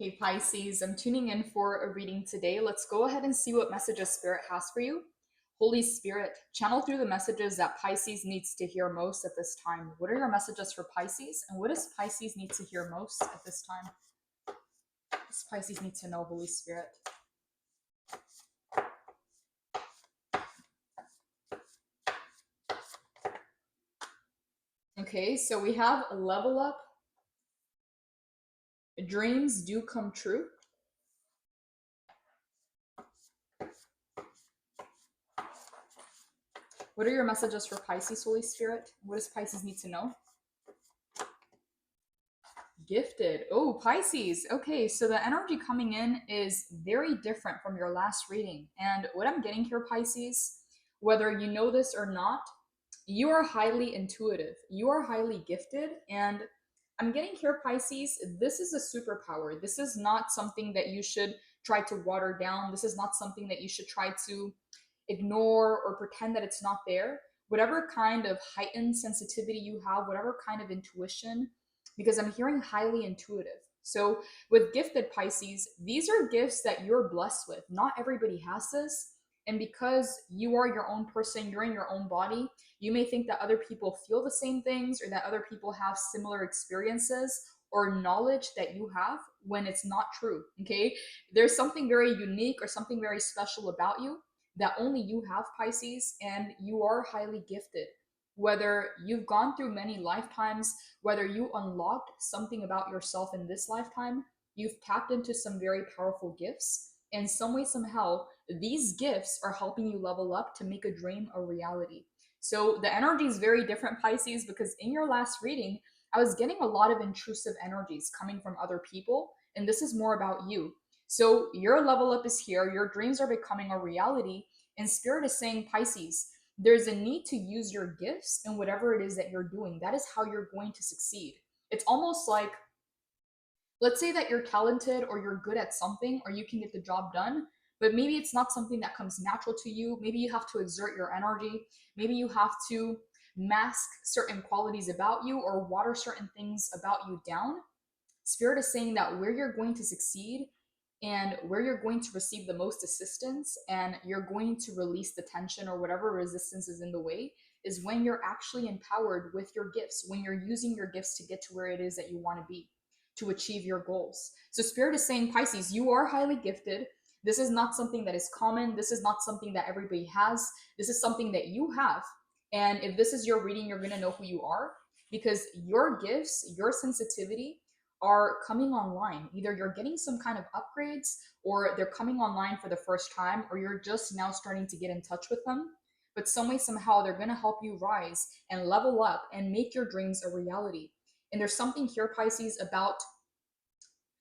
Hey Pisces, I'm tuning in for a reading today. Let's go ahead and see what messages Spirit has for you. Holy Spirit, channel through the messages that Pisces needs to hear most at this time. What are your messages for Pisces? And what does Pisces need to hear most at this time? What does Pisces need to know, Holy Spirit? Okay, so we have a level up. Dreams do come true. What are your messages for Pisces, Holy Spirit? What does Pisces need to know? Gifted. Oh, Pisces. Okay, so the energy coming in is very different from your last reading. And what I'm getting here, Pisces, whether you know this or not, you are highly intuitive. You are highly gifted. And I'm getting here, Pisces, this is a superpower. This is not something that you should try to water down. This is not something that you should try to ignore or pretend that it's not there. Whatever kind of heightened sensitivity you have, whatever kind of intuition, because I'm hearing highly intuitive. So, with gifted Pisces, these are gifts that you're blessed with. Not everybody has this. And because you are your own person, you're in your own body, you may think that other people feel the same things or that other people have similar experiences or knowledge that you have when it's not true. Okay. There's something very unique or something very special about you that only you have, Pisces, and you are highly gifted. Whether you've gone through many lifetimes, whether you unlocked something about yourself in this lifetime, you've tapped into some very powerful gifts. And some way, somehow, these gifts are helping you level up to make a dream a reality. So the energy is very different, Pisces, because in your last reading, I was getting a lot of intrusive energies coming from other people, and this is more about you. So your level up is here, your dreams are becoming a reality, and Spirit is saying, Pisces, there's a need to use your gifts in whatever it is that you're doing. That is how you're going to succeed. It's almost like, let's say that you're talented or you're good at something or you can get the job done, but maybe it's not something that comes natural to you. Maybe you have to exert your energy. Maybe you have to mask certain qualities about you or water certain things about you down. Spirit is saying that where you're going to succeed and where you're going to receive the most assistance and you're going to release the tension or whatever resistance is in the way is when you're actually empowered with your gifts, when you're using your gifts to get to where it is that you want to be, to achieve your goals. So Spirit is saying, Pisces, you are highly gifted. This is not something that is common. This is not something that everybody has. This is something that you have. And if this is your reading, you're going to know who you are because your gifts, your sensitivity, are coming online. Either you're getting some kind of upgrades or they're coming online for the first time, or you're just now starting to get in touch with them. But some way, somehow, they're going to help you rise and level up and make your dreams a reality. And there's something here, Pisces, about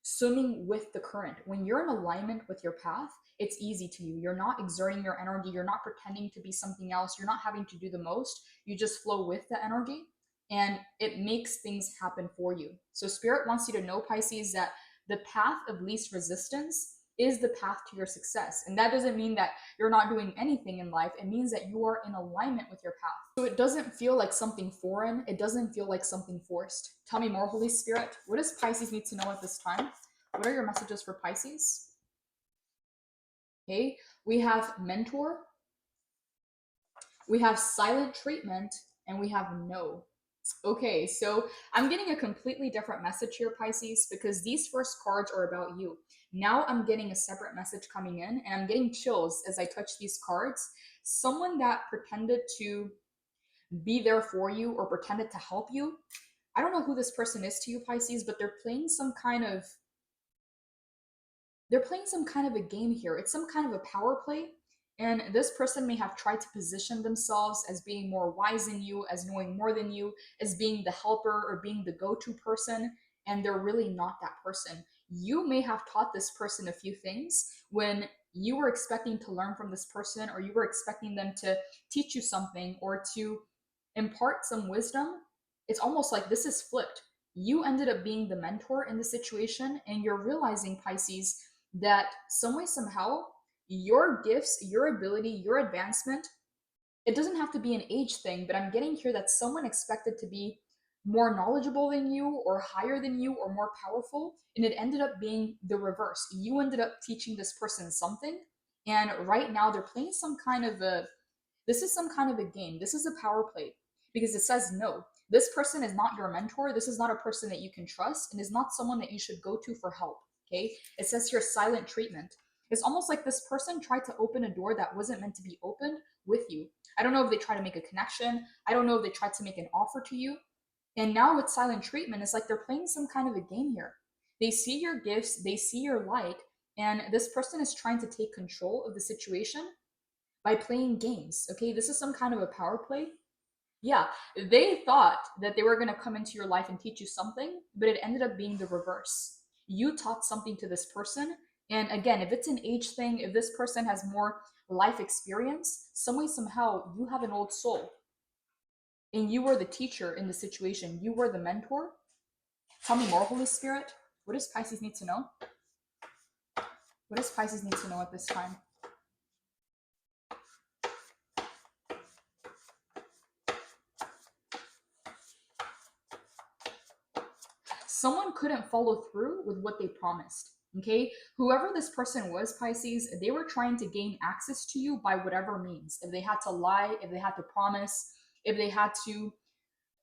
swimming with the current. When you're in alignment with your path, it's easy to you. You're not exerting your energy. You're not pretending to be something else. You're not having to do the most. You just flow with the energy and it makes things happen for you. So Spirit wants you to know, Pisces, that the path of least resistance is the path to your success. And that doesn't mean that you're not doing anything in life. It means that you are in alignment with your path. So it doesn't feel like something foreign. It doesn't feel like something forced. Tell me more, Holy Spirit. What does Pisces need to know at this time? What are your messages for Pisces? Okay, we have mentor, we have silent treatment, and we have no. Okay, so I'm getting a completely different message here, Pisces, because these first cards are about you. Now I'm getting a separate message coming in, and I'm getting chills as I touch these cards. Someone that pretended to be there for you or pretended to help you. I don't know who this person is to you, Pisces, but they're playing some kind of a game here. It's some kind of a power play. And this person may have tried to position themselves as being more wise than you, as knowing more than you, as being the helper or being the go-to person. And they're really not that person. You may have taught this person a few things when you were expecting to learn from this person, or you were expecting them to teach you something or to impart some wisdom. It's almost like this is flipped. You ended up being the mentor in the situation, and you're realizing, Pisces, that some way, somehow, your gifts, your ability, your advancement, it doesn't have to be an age thing, but I'm getting here that someone expected to be more knowledgeable than you or higher than you or more powerful, and it ended up being the reverse. You ended up teaching this person something, and right now they're playing some kind of a, this is some kind of a game. This is a power play because it says no. This person is not your mentor. This is not a person that you can trust and is not someone that you should go to for help. Okay? It says here silent treatment. It's almost like this person tried to open a door that wasn't meant to be opened with you. I don't know if they try to make a connection. I don't know if they tried to make an offer to you. And now with silent treatment, it's like they're playing some kind of a game here. They see your gifts, they see your light, and this person is trying to take control of the situation by playing games. Okay, this is some kind of a power play. Yeah, they thought that they were going to come into your life and teach you something, but it ended up being the reverse. You taught something to this person. And again, if it's an age thing, if this person has more life experience, some way, somehow, you have an old soul. And you were the teacher in the situation. You were the mentor. Tell me more, Holy Spirit. What does Pisces need to know? What does Pisces need to know at this time? Someone couldn't follow through with what they promised. Okay, whoever this person was, Pisces, they were trying to gain access to you by whatever means. If they had to lie, if they had to promise, if they had to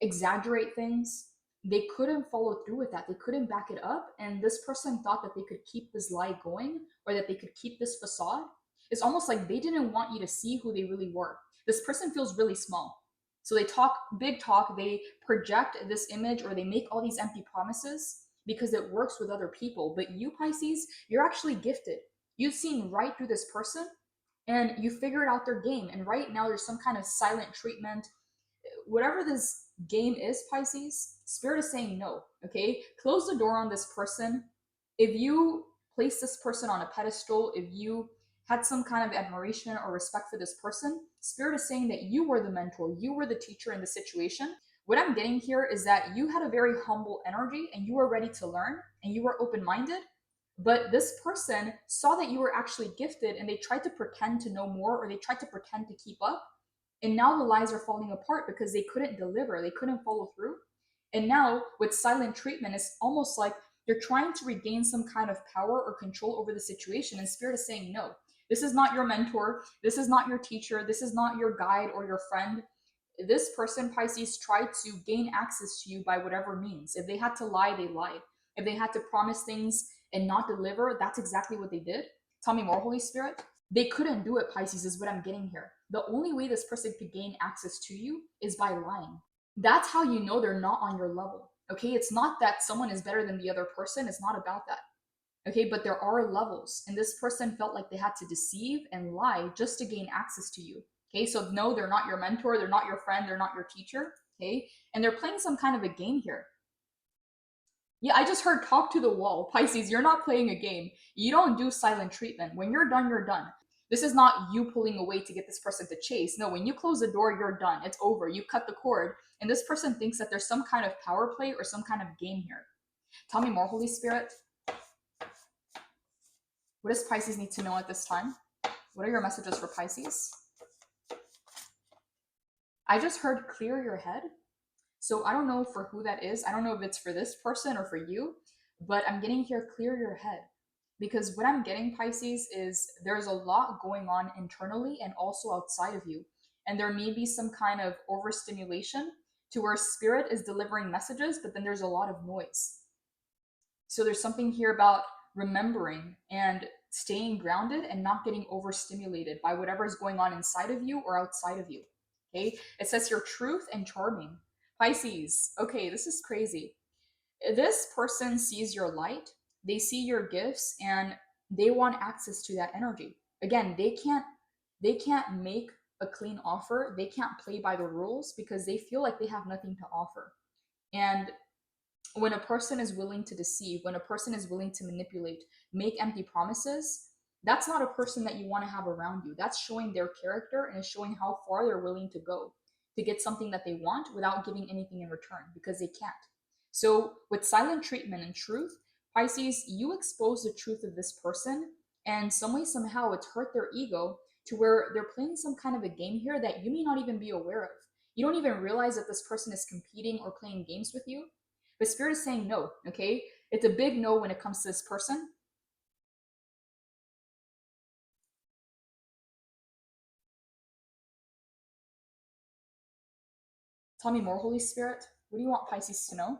exaggerate things, they couldn't follow through with that. They couldn't back it up. And this person thought that they could keep this lie going or that they could keep this facade. It's almost like they didn't want you to see who they really were. This person feels really small. So they talk big talk, they project this image or they make all these empty promises because it works with other people. But you, Pisces, you're actually gifted. You've seen right through this person and you figured out their game. And right now there's some kind of silent treatment. Whatever this game is, Pisces, Spirit is saying no. Okay, close the door on this person. If you place this person on a pedestal, if you had some kind of admiration or respect for this person, Spirit is saying that you were the mentor, you were the teacher in the situation. What I'm getting here is that you had a very humble energy and you were ready to learn and you were open-minded. But this person saw that you were actually gifted and they tried to pretend to know more or they tried to pretend to keep up. And now the lies are falling apart because they couldn't deliver, they couldn't follow through. And now with silent treatment, it's almost like you're trying to regain some kind of power or control over the situation. And Spirit is saying, no, this is not your mentor. This is not your teacher. This is not your guide or your friend. This person, Pisces, tried to gain access to you by whatever means. If they had to lie, they lied. If they had to promise things and not deliver, that's exactly what they did. Tell me more, Holy Spirit. They couldn't do it, Pisces, is what I'm getting here. The only way this person could gain access to you is by lying. That's how you know they're not on your level. Okay, it's not that someone is better than the other person. It's not about that. Okay, but there are levels, and this person felt like they had to deceive and lie just to gain access to you. Okay, so no, they're not your mentor, they're not your friend, they're not your teacher. Okay, and they're playing some kind of a game here. Yeah, I just heard talk to the wall. Pisces, you're not playing a game. You don't do silent treatment. When you're done, you're done. This is not you pulling away to get this person to chase. No, when you close the door, you're done. It's over. You cut the cord. And this person thinks that there's some kind of power play or some kind of game here. Tell me more, Holy Spirit. What does Pisces need to know at this time? What are your messages for Pisces? I just heard clear your head. So I don't know for who that is. I don't know if it's for this person or for you, but I'm getting here clear your head. Because what I'm getting, Pisces, is there's a lot going on internally and also outside of you. And there may be some kind of overstimulation to where Spirit is delivering messages, but then there's a lot of noise. So there's something here about remembering and staying grounded and not getting overstimulated by whatever is going on inside of you or outside of you. Okay, it says your truth and charming. Pisces, okay, this is crazy. This person sees your light, they see your gifts, and they want access to that energy. Again, they can't make a clean offer. They can't play by the rules because they feel like they have nothing to offer. And when a person is willing to deceive, when a person is willing to manipulate, make empty promises, that's not a person that you want to have around you. That's showing their character and is showing how far they're willing to go to get something that they want without giving anything in return because they can't. So with silent treatment and truth, Pisces, you expose the truth of this person, and some way, somehow, it's hurt their ego to where they're playing some kind of a game here that you may not even be aware of. You don't even realize that this person is competing or playing games with you. But Spirit is saying no, okay? It's a big no when it comes to this person. Tell me more, Holy Spirit. What do you want Pisces to know?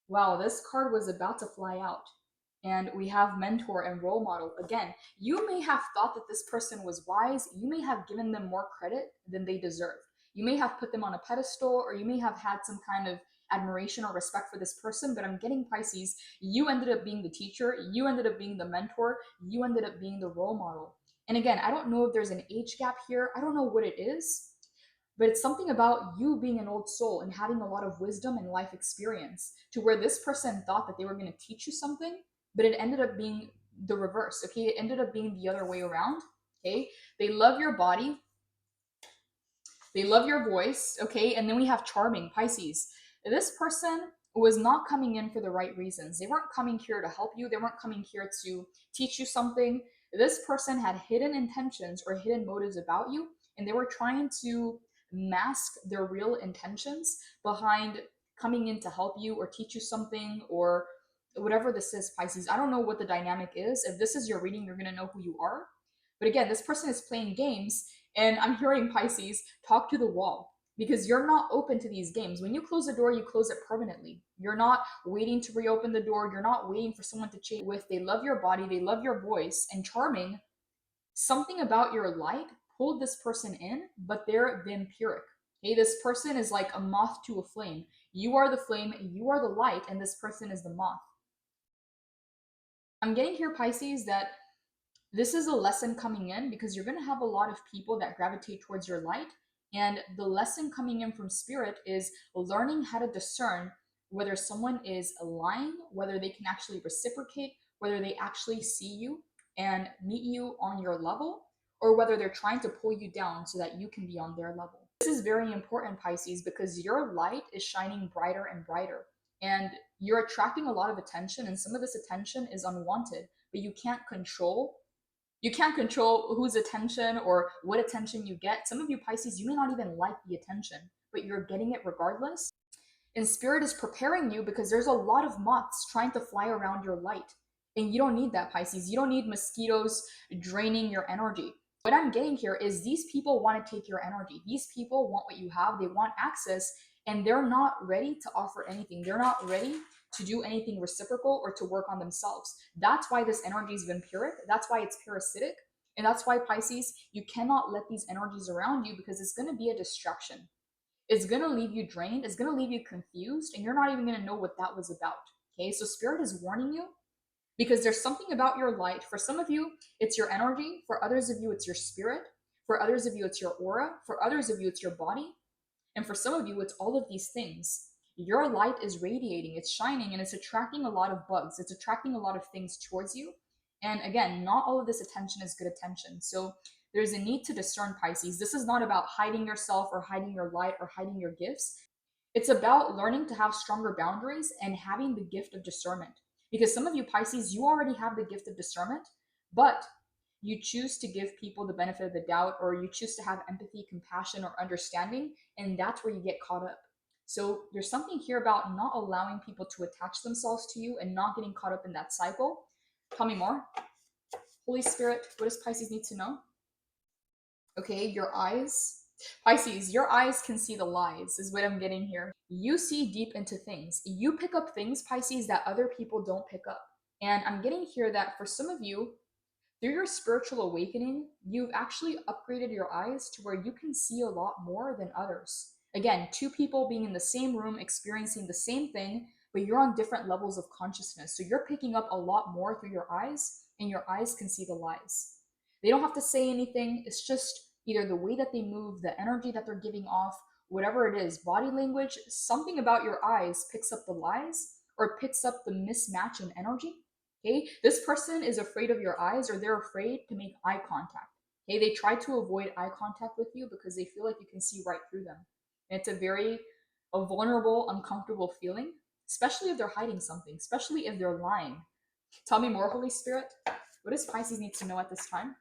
Wow, this card was about to fly out. And we have mentor and role model. Again, you may have thought that this person was wise. You may have given them more credit than they deserve. You may have put them on a pedestal, or you may have had some kind of admiration or respect for this person. But I'm getting Pisces, you ended up being the teacher. You ended up being the mentor. You ended up being the role model. And again, I don't know if there's an age gap here. I don't know what it is, but it's something about you being an old soul and having a lot of wisdom and life experience to where this person thought that they were going to teach you something, but it ended up being the reverse. Okay, it ended up being the other way around. Okay, they love your body, they love your voice. Okay, and then we have charming Pisces. This person was not coming in for the right reasons. They weren't coming here to help you, they weren't coming here to teach you something. This person had hidden intentions or hidden motives about you, and they were trying to mask their real intentions behind coming in to help you or teach you something or whatever this is, Pisces. I don't know what the dynamic is. If this is your reading, you're going to know who you are. But again, this person is playing games, and I'm hearing Pisces talk to the wall because you're not open to these games. When you close the door, you close it permanently. You're not waiting to reopen the door. You're not waiting for someone to chase with. They love your body, they love your voice, and charming. Something about your light pulled this person in, but they're vampiric. Okay, this person is like a moth to a flame. You are the flame, you are the light, and this person is the moth. I'm getting here, Pisces, that this is a lesson coming in because you're going to have a lot of people that gravitate towards your light. And the lesson coming in from Spirit is learning how to discern whether someone is lying, whether they can actually reciprocate, whether they actually see you and meet you on your level, or whether they're trying to pull you down so that you can be on their level. This is very important, Pisces, because your light is shining brighter and brighter. And you're attracting a lot of attention, and some of this attention is unwanted, but you can't control whose attention or what attention you get. Some of you Pisces, you may not even like the attention, but you're getting it regardless. And Spirit is preparing you because there's a lot of moths trying to fly around your light. And you don't need that, Pisces. You don't need mosquitoes draining your energy. What I'm getting here is these people want to take your energy. These people want what you have. They want access, and they're not ready to offer anything. They're not ready to do anything reciprocal or to work on themselves. That's why this energy is vampiric. That's why it's parasitic. And that's why, Pisces, you cannot let these energies around you because it's going to be a distraction. It's going to leave you drained. It's going to leave you confused. And you're not even going to know what that was about. Okay, so Spirit is warning you because there's something about your light. For some of you, it's your energy. For others of you, it's your spirit. For others of you, it's your aura. For others of you, it's your body. And for some of you, it's all of these things. Your light is radiating, it's shining, and it's attracting a lot of bugs. It's attracting a lot of things towards you. And again, not all of this attention is good attention. So there's a need to discern, Pisces. This is not about hiding yourself or hiding your light or hiding your gifts. It's about learning to have stronger boundaries and having the gift of discernment. Because some of you Pisces, you already have the gift of discernment, but you choose to give people the benefit of the doubt, or you choose to have empathy, compassion, or understanding, and that's where you get caught up. So there's something here about not allowing people to attach themselves to you and not getting caught up in that cycle. Tell me more. Holy Spirit, what does Pisces need to know? Okay, your eyes. Pisces, your eyes can see the lies, is what I'm getting here. You see deep into things. You pick up things, Pisces, that other people don't pick up. And I'm getting here that for some of you, through your spiritual awakening, you've actually upgraded your eyes to where you can see a lot more than others. Again, two people being in the same room, experiencing the same thing, but you're on different levels of consciousness. So you're picking up a lot more through your eyes, and your eyes can see the lies. They don't have to say anything. It's just either the way that they move, the energy that they're giving off, whatever it is, body language, something about your eyes picks up the lies or picks up the mismatch in energy. Okay, this person is afraid of your eyes, or they're afraid to make eye contact. Okay, they try to avoid eye contact with you because they feel like you can see right through them. And it's a a vulnerable, uncomfortable feeling, especially if they're hiding something, especially if they're lying. Tell me more, Holy Spirit. What does Pisces need to know at this time?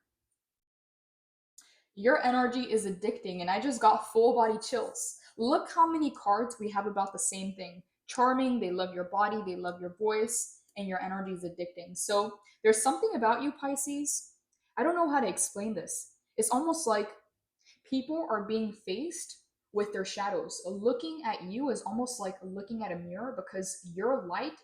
Your energy is addicting, and I just got full body chills. Look how many cards we have about the same thing. Charming, they love your body, they love your voice, and your energy is addicting. So there's something about you, Pisces. I don't know how to explain this. It's almost like people are being faced with their shadows. Looking at you is almost like looking at a mirror because your light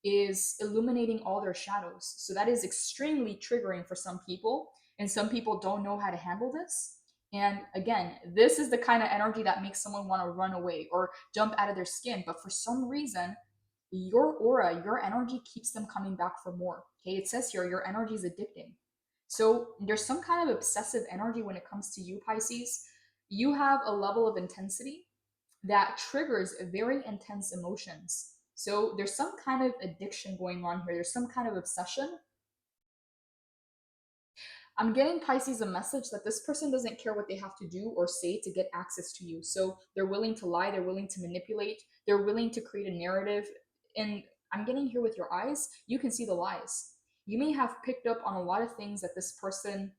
is illuminating all their shadows. So that is extremely triggering for some people, and some people don't know how to handle this. And again, this is the kind of energy that makes someone want to run away or jump out of their skin. But for some reason, your aura, your energy keeps them coming back for more. Okay, it says here your energy is addicting. So there's some kind of obsessive energy when it comes to you, Pisces. You have a level of intensity that triggers very intense emotions. So there's some kind of addiction going on here. There's some kind of obsession. I'm getting, Pisces, a message that this person doesn't care what they have to do or say to get access to you. So they're willing to lie, they're willing to manipulate, they're willing to create a narrative. And I'm getting here with your eyes, you can see the lies. You may have picked up on a lot of things that this person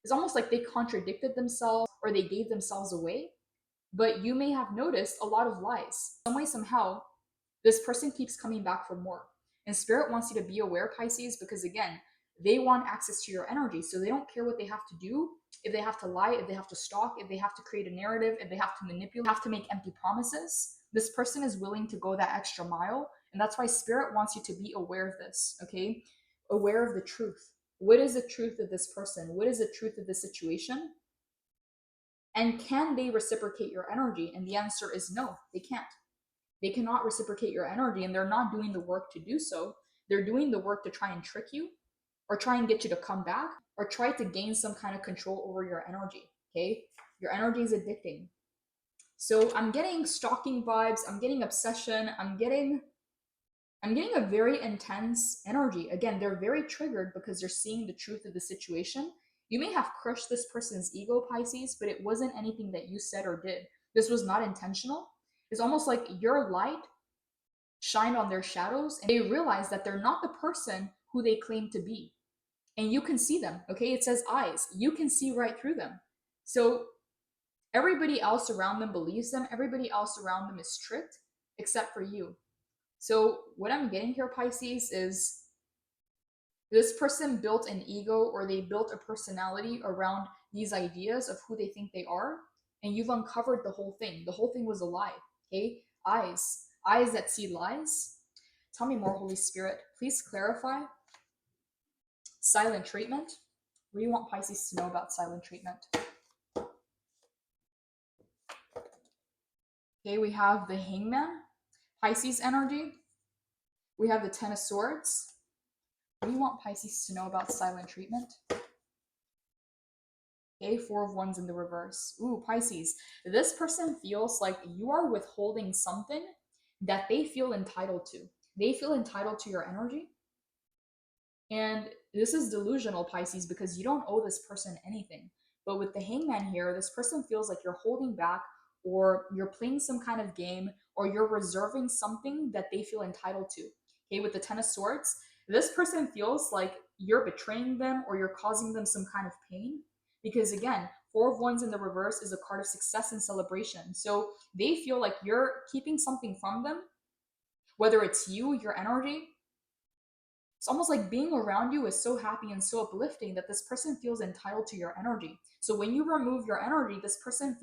is almost like they contradicted themselves or they gave themselves away. But you may have noticed a lot of lies. Some way, somehow, this person keeps coming back for more. And Spirit wants you to be aware, Pisces, because again, they want access to your energy. So they don't care what they have to do, if they have to lie, if they have to stalk, if they have to create a narrative, if they have to manipulate, have to make empty promises. This person is willing to go that extra mile. And that's why Spirit wants you to be aware of this, okay? Aware of the truth. What is the truth of this person? What is the truth of this situation? And can they reciprocate your energy? And the answer is no, they can't. They cannot reciprocate your energy, and they're not doing the work to do so. They're doing the work to try and trick you or try and get you to come back or try to gain some kind of control over your energy. Okay, your energy is addicting. So I'm getting stalking vibes, I'm getting obsession, I'm getting a very intense energy. Again, they're very triggered because they're seeing the truth of the situation. You may have crushed this person's ego, Pisces, but it wasn't anything that you said or did. This was not intentional. It's almost like your light shined on their shadows and they realized that they're not the person who they claim to be. And you can see them, okay? It says eyes. You can see right through them. So everybody else around them believes them. Everybody else around them is tricked except for you. So what I'm getting here, Pisces, is this person built an ego or they built a personality around these ideas of who they think they are, and you've uncovered the whole thing. The whole thing was a lie, okay? Eyes that see lies. Tell me more, Holy Spirit. Please clarify. Silent treatment. What do you want Pisces to know about silent treatment? Okay, we have the Hangman, Pisces energy. We have the Ten of Swords. What do you want Pisces to know about silent treatment? Okay, Four of Wands in the reverse. Ooh, Pisces. This person feels like you are withholding something that they feel entitled to. They feel entitled to your energy. And this is delusional, Pisces, because you don't owe this person anything. But with the Hangman here, this person feels like you're holding back or you're playing some kind of game or you're reserving something that they feel entitled to. Okay, with the Ten of Swords, this person feels like you're betraying them or you're causing them some kind of pain. Because again, Four of Wands in the reverse is a card of success and celebration. So they feel like you're keeping something from them, whether it's you, your energy. It's almost like being around you is so happy and so uplifting that this person feels entitled to your energy. So when you remove your energy, this person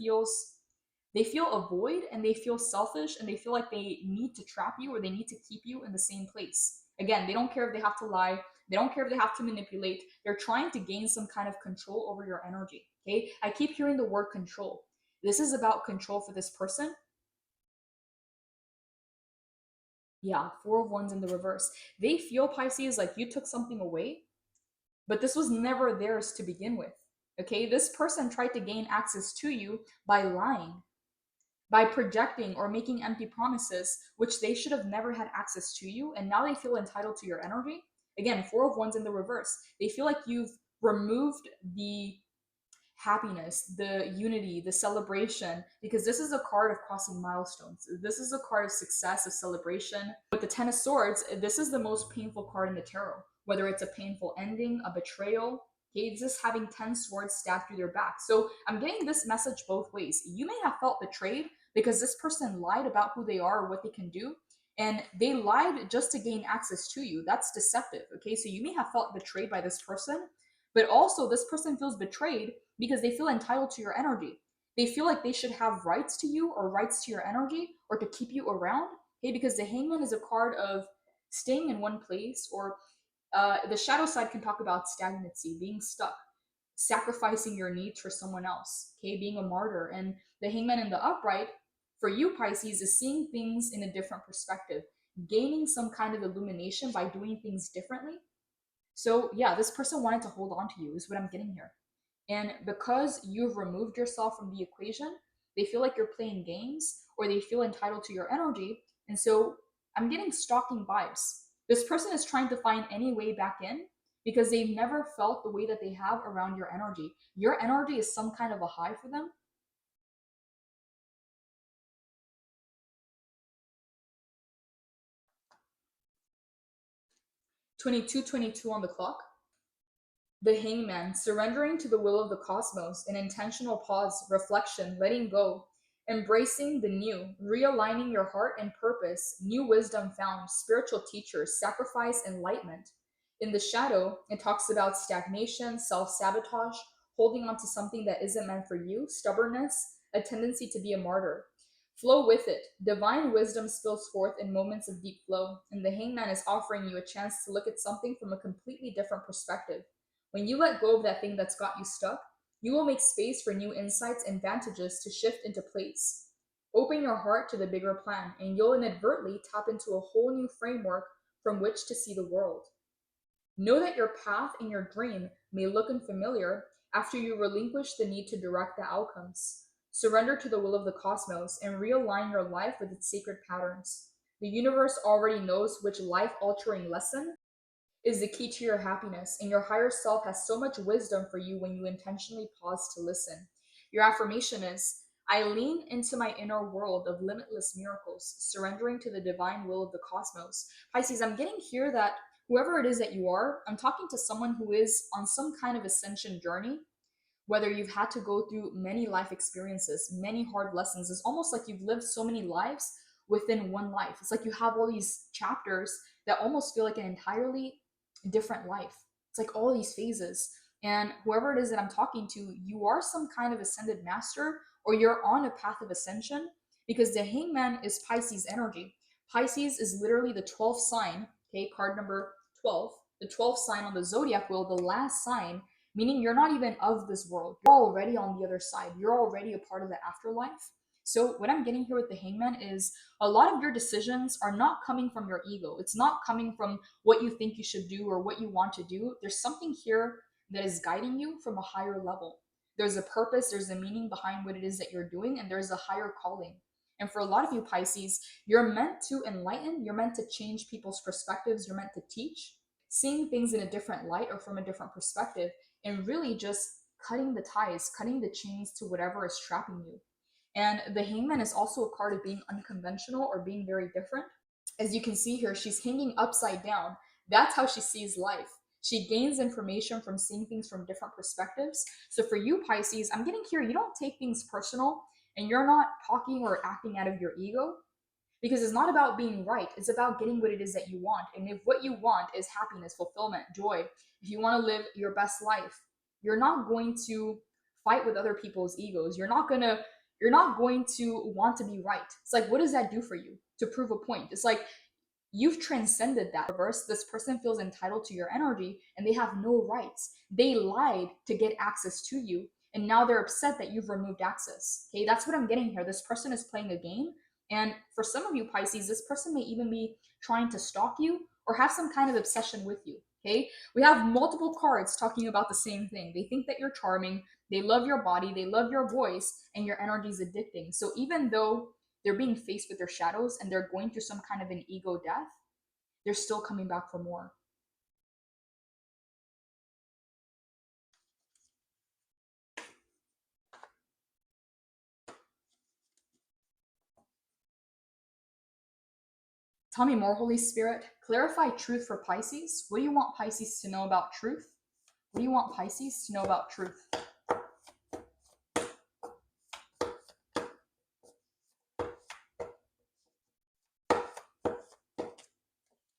they feel a void and they feel selfish and they feel like they need to trap you or they need to keep you in the same place. Again, they don't care if they have to lie. They don't care if they have to manipulate. They're trying to gain some kind of control over your energy. Okay, I keep hearing the word control. This is about control for this person. Yeah, Four of Wands in the reverse. They feel, Pisces, like you took something away, but this was never theirs to begin with. Okay, this person tried to gain access to you by lying, by projecting or making empty promises, which they should have never had access to you, and now they feel entitled to your energy. Again, Four of Wands in the reverse. They feel like you've removed the happiness, the unity, the celebration, because this is a card of crossing milestones. This is a card of success, of celebration. With the Ten of Swords, this is the most painful card in the tarot, whether it's a painful ending, a betrayal. Okay, it's just having 10 swords stabbed through their back. So I'm getting this message both ways. You may have felt betrayed because this person lied about who they are or what they can do, and they lied just to gain access to you. That's deceptive. Okay, so you may have felt betrayed by this person, but also this person feels betrayed because they feel entitled to your energy. They feel like they should have rights to you or rights to your energy or to keep you around. Okay, because the Hangman is a card of staying in one place, or the shadow side can talk about stagnancy, being stuck, sacrificing your needs for someone else, okay, being a martyr. And the Hangman in the upright, for you Pisces, is seeing things in a different perspective, gaining some kind of illumination by doing things differently. So yeah, this person wanted to hold on to you, is what I'm getting here. And because you've removed yourself from the equation, they feel like you're playing games or they feel entitled to your energy. And so I'm getting stalking vibes. This person is trying to find any way back in because they've never felt the way that they have around your energy. Your energy is some kind of a high for them. 22:22 on the clock. The Hangman, surrendering to the will of the cosmos, an intentional pause, reflection, letting go, embracing the new, realigning your heart and purpose, new wisdom found, spiritual teachers, sacrifice, enlightenment. In the shadow, it talks about stagnation, self sabotage, holding on to something that isn't meant for you, stubbornness, a tendency to be a martyr. Flow with it. Divine wisdom spills forth in moments of deep flow, and the Hangman is offering you a chance to look at something from a completely different perspective. When you let go of that thing that's got you stuck, you will make space for new insights and vantages to shift into place. Open your heart to the bigger plan, and you'll inadvertently tap into a whole new framework from which to see the world. Know that your path and your dream may look unfamiliar after you relinquish the need to direct the outcomes. Surrender to the will of the cosmos and realign your life with its sacred patterns. The universe already knows which life altering lesson is the key to your happiness, and your higher self has so much wisdom for you when you intentionally pause to listen. Your affirmation is, I lean into my inner world of limitless miracles, surrendering to the divine will of the cosmos. Pisces, I'm getting here that whoever it is that you are, I'm talking to someone who is on some kind of ascension journey, whether you've had to go through many life experiences, many hard lessons. It's almost like you've lived so many lives within one life. It's like you have all these chapters that almost feel like an entirely different life. It's like all these phases. And whoever it is that I'm talking to, you are some kind of ascended master or you're on a path of ascension, because the Hangman is Pisces energy. Pisces is literally the 12th sign, okay, card number 12, the 12th sign on the zodiac wheel, the last sign, meaning you're not even of this world. You're already on the other side. You're already a part of the afterlife. So what I'm getting here with the Hangman is a lot of your decisions are not coming from your ego. It's not coming from what you think you should do or what you want to do. There's something here that is guiding you from a higher level. There's a purpose, there's a meaning behind what it is that you're doing, and there's a higher calling. And for a lot of you Pisces, you're meant to enlighten, you're meant to change people's perspectives, you're meant to teach, seeing things in a different light or from a different perspective, and really just cutting the ties, cutting the chains to whatever is trapping you. And the Hangman is also a card of being unconventional or being very different. As you can see here, she's hanging upside down. That's how she sees life. She gains information from seeing things from different perspectives. So for you, Pisces, I'm getting here, you don't take things personal and you're not talking or acting out of your ego, because it's not about being right. It's about getting what it is that you want. And if what you want is happiness, fulfillment, joy, if you want to live your best life, you're not going to fight with other people's egos. You're not going to want to be right. It's like, what does that do for you to prove a point? It's like you've transcended that. Reverse, this person feels entitled to your energy and they have no rights. They lied to get access to you, and now they're upset that you've removed access. Okay, that's what I'm getting here. This person is playing a game, and for some of you Pisces, this person may even be trying to stalk you or have some kind of obsession with you. Okay, we have multiple cards talking about the same thing. They think that you're charming, they love your body, they love your voice, and your energy is addicting. So even though they're being faced with their shadows and they're going through some kind of an ego death, they're still coming back for more. Tell me more, Holy Spirit. Clarify truth for Pisces. What do you want Pisces to know about truth? What do you want Pisces to know about truth?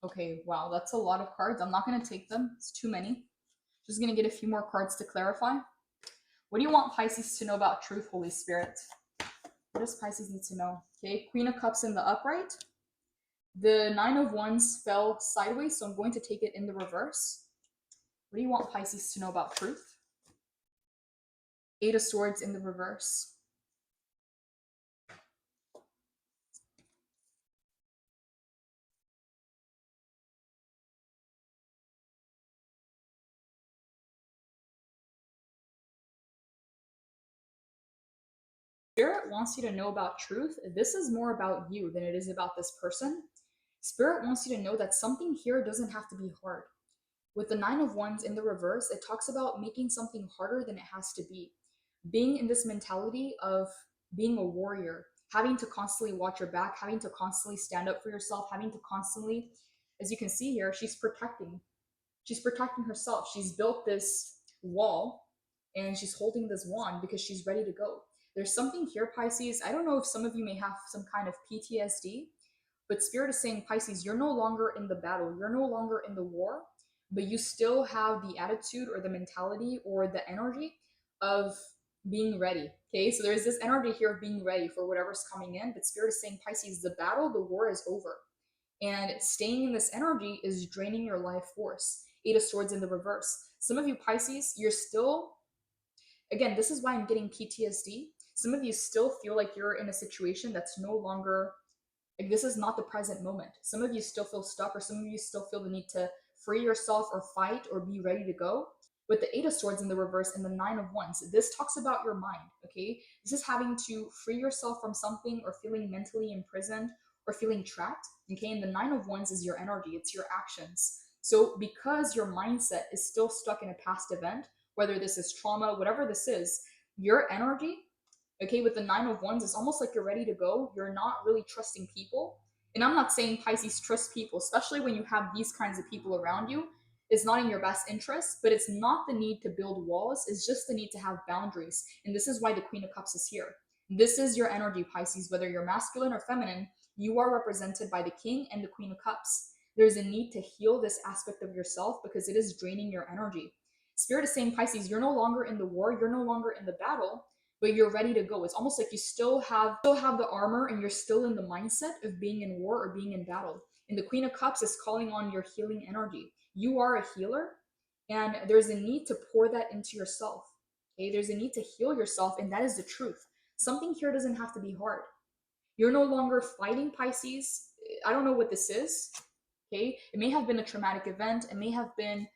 Okay, wow, that's a lot of cards. I'm not going to take them. It's too many. Just going to get a few more cards to clarify. What do you want Pisces to know about truth, Holy Spirit? What does Pisces need to know? Okay, Queen of Cups in the upright. The Nine of Wands fell sideways, so I'm going to take it in the reverse. What do you want Pisces to know about truth? Eight of Swords in the reverse. Spirit wants you to know about truth. This is more about you than it is about this person. Spirit wants you to know that something here doesn't have to be hard. With the Nine of Wands in the reverse, it talks about making something harder than it has to be. Being in this mentality of being a warrior, having to constantly watch your back, having to constantly stand up for yourself, having to constantly, as you can see here, she's protecting. She's protecting herself. She's built this wall and she's holding this wand because she's ready to go. There's something here, Pisces. I don't know if some of you may have some kind of PTSD, but Spirit is saying, Pisces, you're no longer in the battle. You're no longer in the war, but you still have the attitude or the mentality or the energy of being ready. Okay, so there's this energy here of being ready for whatever's coming in, but Spirit is saying, Pisces, the battle, the war is over. And staying in this energy is draining your life force. Eight of Swords in the reverse. Some of you Pisces, you're still, again, this is why I'm getting PTSD. Some of you still feel like you're in a situation that's no longer, like this is not the present moment. Some of you still feel stuck, or some of you still feel the need to free yourself or fight or be ready to go. With the Eight of Swords in the reverse and the Nine of Wands, this talks about your mind, okay? This is having to free yourself from something or feeling mentally imprisoned or feeling trapped, okay? And the Nine of Wands is your energy, it's your actions. So because your mindset is still stuck in a past event, whether this is trauma, whatever this is, your energy, okay, with the Nine of Wands, it's almost like you're ready to go. You're not really trusting people. And I'm not saying Pisces trust people, especially when you have these kinds of people around you. It's not in your best interest, but it's not the need to build walls. It's just the need to have boundaries. And this is why the Queen of Cups is here. This is your energy, Pisces, whether you're masculine or feminine, you are represented by the King and the Queen of Cups. There's a need to heal this aspect of yourself because it is draining your energy. Spirit is saying, Pisces, you're no longer in the war, you're no longer in the battle, but you're ready to go. It's almost like you still have the armor and you're still in the mindset of being in war or being in battle. And the Queen of Cups is calling on your healing energy. You are a healer, and there's a need to pour that into yourself. Okay, there's a need to heal yourself, and that is the truth. Something here doesn't have to be hard. You're no longer fighting, Pisces. I don't know what this is. Okay, it may have been a traumatic event. It may have been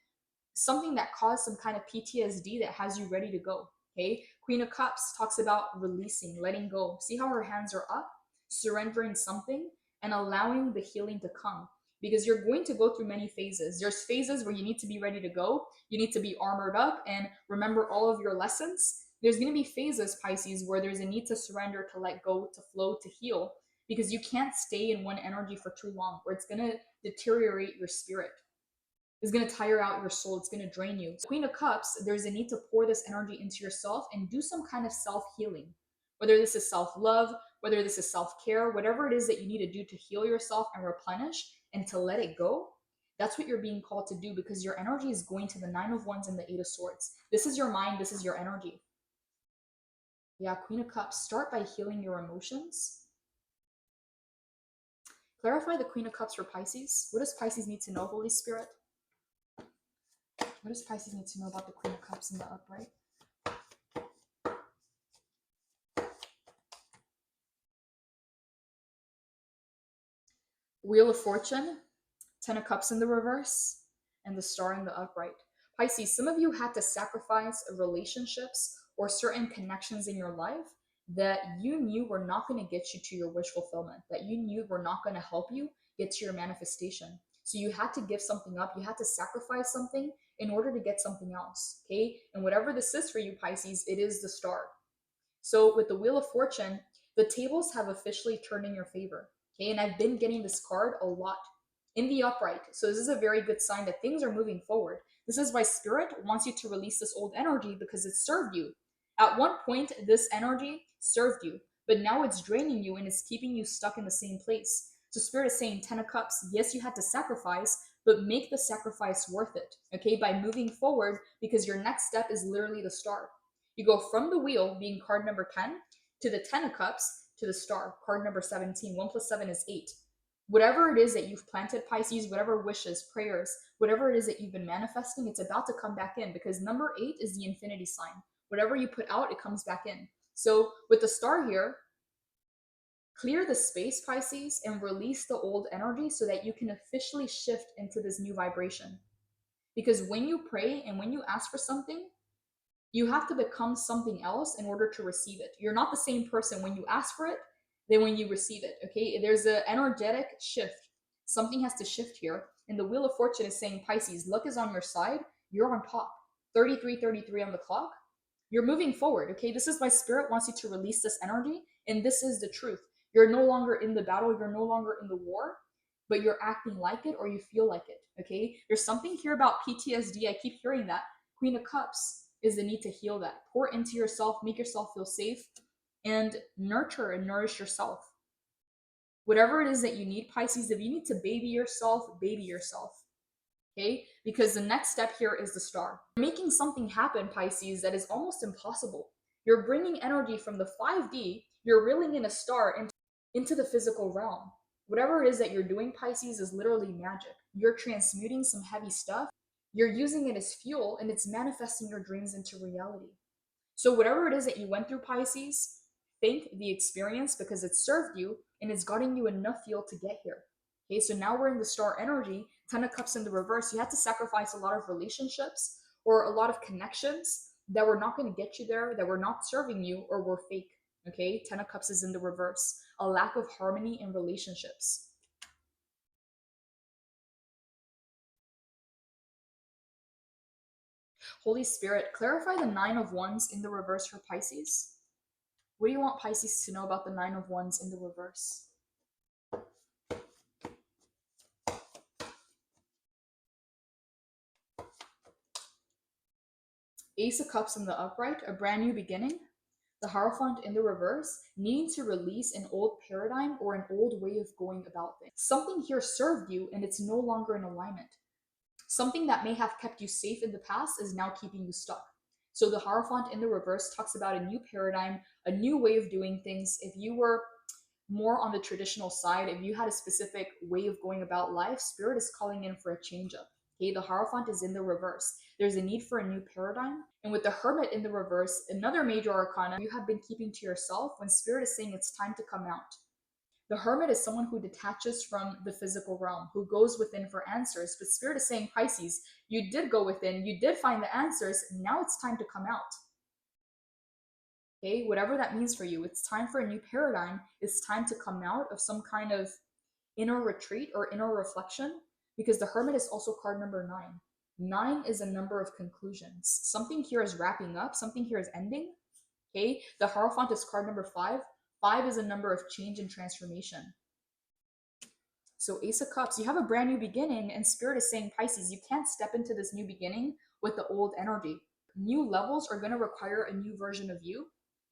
something that caused some kind of PTSD that has you ready to go. Okay, Queen of Cups talks about releasing, letting go. See how her hands are up, surrendering something and allowing the healing to come, because you're going to go through many phases. There's phases where you need to be ready to go, you need to be armored up and remember all of your lessons. There's going to be phases, Pisces, where there's a need to surrender, to let go, to flow, to heal, because you can't stay in one energy for too long, or it's going to deteriorate your spirit. It's going to tire out your soul. It's going to drain you. Queen of Cups, there's a need to pour this energy into yourself and do some kind of self-healing. Whether this is self-love, whether this is self-care, whatever it is that you need to do to heal yourself and replenish and to let it go, that's what you're being called to do, because your energy is going to the Nine of Wands and the Eight of Swords. This is your mind. This is your energy. Yeah, Queen of Cups, start by healing your emotions. Clarify the Queen of Cups for Pisces. What does Pisces need to know, Holy Spirit? What does Pisces need to know about the Queen of Cups in the upright? Wheel of Fortune, Ten of Cups in the reverse, and the Star in the upright. Pisces, some of you had to sacrifice relationships or certain connections in your life that you knew were not going to get you to your wish fulfillment, that you knew were not going to help you get to your manifestation. So you had to give something up. You had to sacrifice something in order to get something else. Okay. And whatever this is for you, Pisces, it is the Star. So with the Wheel of Fortune, the tables have officially turned in your favor. Okay, and I've been getting this card a lot in the upright. So this is a very good sign that things are moving forward. This is why Spirit wants you to release this old energy, because it served you. At one point, this energy served you, but now it's draining you and it's keeping you stuck in the same place. So Spirit is saying, Ten of Cups, yes, you had to sacrifice, but make the sacrifice worth it, okay, by moving forward, because your next step is literally the Star. You go from the Wheel, being card number 10, to the Ten of Cups, to the Star, card number 17. 1 plus 7 is 8. Whatever it is that you've planted, Pisces, whatever wishes, prayers, whatever it is that you've been manifesting, it's about to come back in, because number 8 is the infinity sign. Whatever you put out, it comes back in. So with the Star here, clear the space, Pisces, and release the old energy so that you can officially shift into this new vibration. Because when you pray and when you ask for something, you have to become something else in order to receive it. You're not the same person when you ask for it than when you receive it. Okay, there's an energetic shift. Something has to shift here. And the Wheel of Fortune is saying, Pisces, luck is on your side. You're on top. 33:33 on the clock. You're moving forward. Okay, this is why Spirit wants you to release this energy. And this is the truth. You're no longer in the battle. You're no longer in the war, but you're acting like it, or you feel like it. Okay, there's something here about PTSD. I keep hearing that. Queen of Cups is the need to heal that. Pour into yourself, make yourself feel safe, and nurture and nourish yourself. Whatever it is that you need, Pisces, if you need to baby yourself, baby yourself. Okay? Because the next step here is the Star. You're making something happen, Pisces, that is almost impossible. You're bringing energy from the 5D, you're reeling in a star into the physical realm. Whatever it is that you're doing, Pisces, is literally magic. You're transmuting some heavy stuff, you're using it as fuel, and it's manifesting your dreams into reality. So whatever it is that you went through, Pisces, thank the experience, because it served you and it's gotten you enough fuel to get here. Okay, so now we're in the Star energy. 10 of Cups in the reverse. You had to sacrifice a lot of relationships or a lot of connections that were not going to get you there, that were not serving you, or were fake. Okay, 10 of Cups is in the reverse. A lack of harmony in relationships. Holy Spirit, clarify the 9 of Wands in the reverse for Pisces. What do you want Pisces to know about the 9 of Wands in the reverse? Ace of Cups in the upright, a brand new beginning. The Hierophant in the reverse, needing to release an old paradigm or an old way of going about things. Something here served you and it's no longer in alignment. Something that may have kept you safe in the past is now keeping you stuck. So the Hierophant in the reverse talks about a new paradigm, a new way of doing things. If you were more on the traditional side, if you had a specific way of going about life, Spirit is calling in for a change up. Okay, the Hierophant is in the reverse. There's a need for a new paradigm. And with the Hermit in the reverse, another major arcana you have been keeping to yourself, when Spirit is saying it's time to come out. The Hermit is someone who detaches from the physical realm, who goes within for answers. But Spirit is saying, Pisces, you did go within, you did find the answers, now it's time to come out. Okay, whatever that means for you, it's time for a new paradigm. It's time to come out of some kind of inner retreat or inner reflection, because the Hermit is also card number 9. 9 is a number of conclusions. Something here is wrapping up, something here is ending. Okay, the Hierophant is card number 5. 5 is a number of change and transformation. So Ace of Cups, you have a brand new beginning, and Spirit is saying, Pisces, you can't step into this new beginning with the old energy. New levels are going to require a new version of you.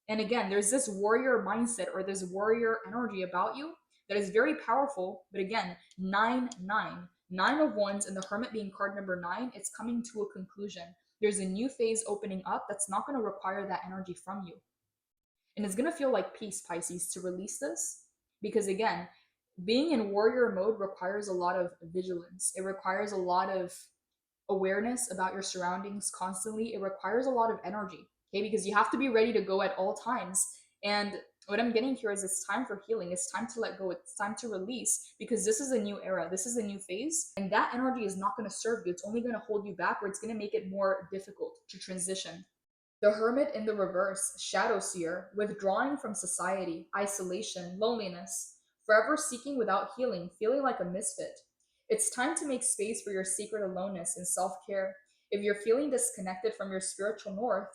And again, there's this warrior mindset or this warrior energy about you that is very powerful. But again, 9, 9. 9 of Wands and the Hermit being card number 9, it's coming to a conclusion. There's a new phase opening up that's not going to require that energy from you. And it's going to feel like peace, Pisces, to release this. Because again, being in warrior mode requires a lot of vigilance. It requires a lot of awareness about your surroundings constantly. It requires a lot of energy, okay? Because you have to be ready to go at all times. And what I'm getting here is it's time for healing. It's time to let go. It's time to release, because this is a new era. This is a new phase. And that energy is not going to serve you. It's only going to hold you back, or it's going to make it more difficult to transition. The Hermit in the reverse, Shadow Seer, withdrawing from society, isolation, loneliness, forever seeking without healing, feeling like a misfit. It's time to make space for your secret aloneness and self-care. If you're feeling disconnected from your spiritual north,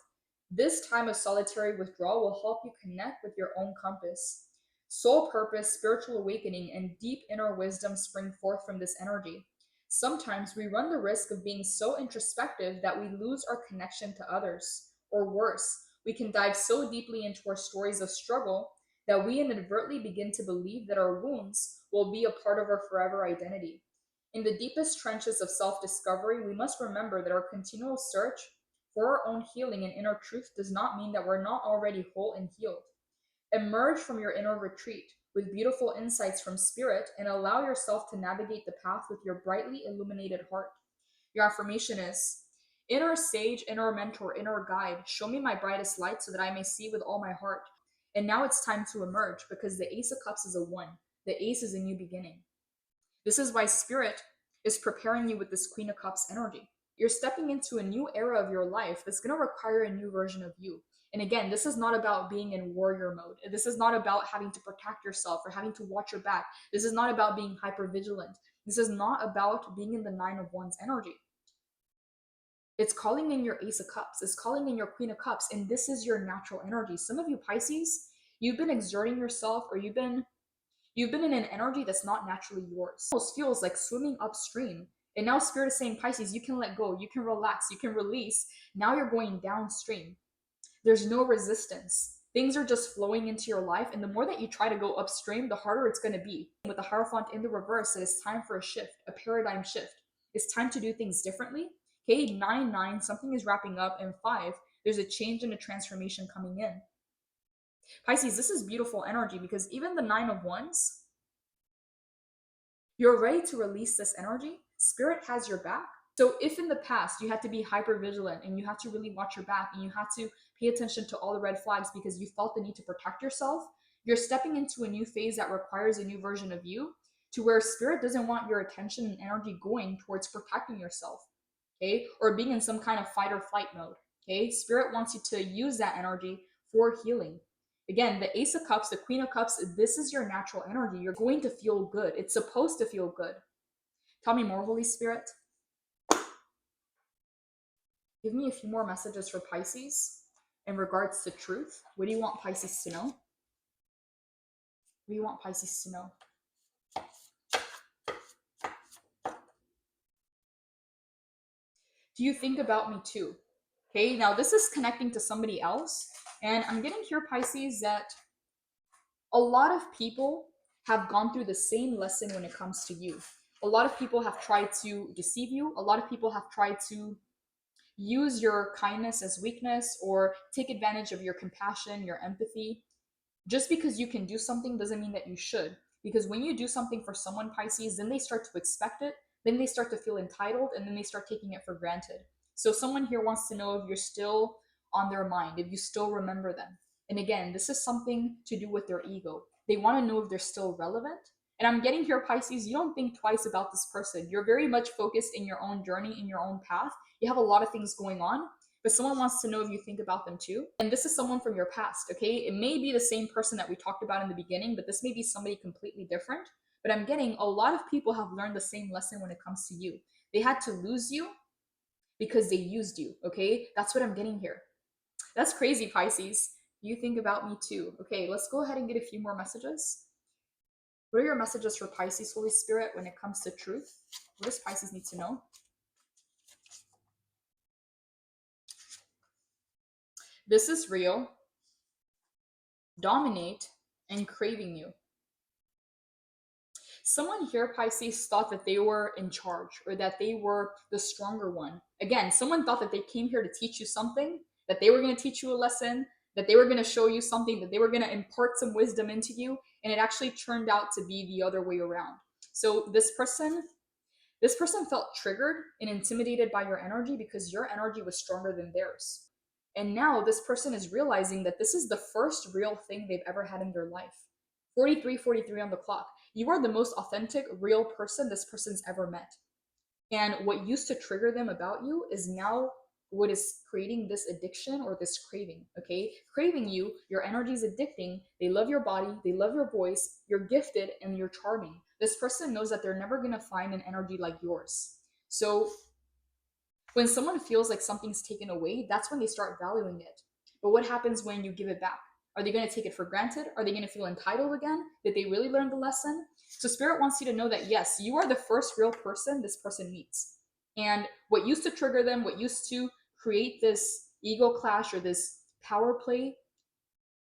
this time of solitary withdrawal will help you connect with your own compass. Soul purpose, spiritual awakening, and deep inner wisdom spring forth from this energy. Sometimes we run the risk of being so introspective that we lose our connection to others. Or worse, we can dive so deeply into our stories of struggle that we inadvertently begin to believe that our wounds will be a part of our forever identity. In the deepest trenches of self discovery, we must remember that our continual search for our own healing and inner truth does not mean that we're not already whole and healed. Emerge from your inner retreat with beautiful insights from spirit and allow yourself to navigate the path with your brightly illuminated heart. Your affirmation is: Inner sage, inner mentor, inner guide, show me my brightest light so that I may see with all my heart. And now it's time to emerge because the Ace of Cups is a one. The Ace is a new beginning. This is why Spirit is preparing you with this Queen of Cups energy. You're stepping into a new era of your life that's going to require a new version of you. And again, this is not about being in warrior mode. This is not about having to protect yourself or having to watch your back. This is not about being hyper vigilant. This is not about being in the Nine of Wands energy. It's calling in your Ace of Cups. It's calling in your Queen of Cups. And this is your natural energy. Some of you Pisces, you've been exerting yourself, or you've been in an energy that's not naturally yours. It almost feels like swimming upstream. And now Spirit is saying, Pisces, you can let go, you can relax, you can release. Now you're going downstream. There's no resistance. Things are just flowing into your life. And the more that you try to go upstream, the harder it's going to be. With the Hierophant in the reverse, it is time for a shift, a paradigm shift. It's time to do things differently. Okay, 9, something is wrapping up. And 5, there's a change and a transformation coming in. Pisces, this is beautiful energy because even the 9 of Wands, you're ready to release this energy. Spirit has your back. So if in the past you had to be hyper vigilant and you had to really watch your back and you had to pay attention to all the red flags because you felt the need to protect yourself, you're stepping into a new phase that requires a new version of you, to where Spirit doesn't want your attention and energy going towards protecting yourself, okay, or being in some kind of fight or flight mode. Okay, Spirit wants you to use that energy for healing. Again, the Ace of Cups, the Queen of Cups, this is your natural energy. You're going to feel good. It's supposed to feel good. Tell me more, Holy Spirit. Give me a few more messages for Pisces in regards to truth. What do you want Pisces to know? What do you want Pisces to know? Do you think about me too? Okay, now this is connecting to somebody else. And I'm getting here, Pisces, that a lot of people have gone through the same lesson when it comes to you. A lot of people have tried to deceive you. A lot of people have tried to use your kindness as weakness or take advantage of your compassion, your empathy. Just because you can do something doesn't mean that you should. Because when you do something for someone, Pisces, then they start to expect it, then they start to feel entitled, and then they start taking it for granted. So someone here wants to know if you're still on their mind, if you still remember them. And again, this is something to do with their ego. They want to know if they're still relevant. And I'm getting here, Pisces, you don't think twice about this person. You're very much focused in your own journey, in your own path. You have a lot of things going on, but someone wants to know if you think about them too. And this is someone from your past, okay? It may be the same person that we talked about in the beginning, but this may be somebody completely different. But I'm getting a lot of people have learned the same lesson when it comes to you. They had to lose you because they used you, okay? That's what I'm getting here. That's crazy, Pisces. You think about me too. Okay, let's go ahead and get a few more messages. What are your messages for Pisces, Holy Spirit, when it comes to truth? What does Pisces need to know? This is real. Dominate and craving you. Someone here, Pisces, thought that they were in charge or that they were the stronger one. Again, someone thought that they came here to teach you something, that they were going to teach you a lesson, that they were going to show you something, that they were going to impart some wisdom into you, and it actually turned out to be the other way around. So this person felt triggered and intimidated by your energy because your energy was stronger than theirs. And now this person is realizing that this is the first real thing they've ever had in their life. 43 on the clock. You are the most authentic, real person this person's ever met. And what used to trigger them about you is now what is creating this addiction or this craving, okay? Craving you, your energy is addicting. They love your body, they love your voice, you're gifted, and you're charming. This person knows that they're never going to find an energy like yours. So when someone feels like something's taken away, that's when they start valuing it. But what happens when you give it back? Are they going to take it for granted? Are they going to feel entitled again? Did they really learn the lesson? So Spirit wants you to know that yes, you are the first real person this person meets. And what used to trigger them, what used to create this ego clash or this power play,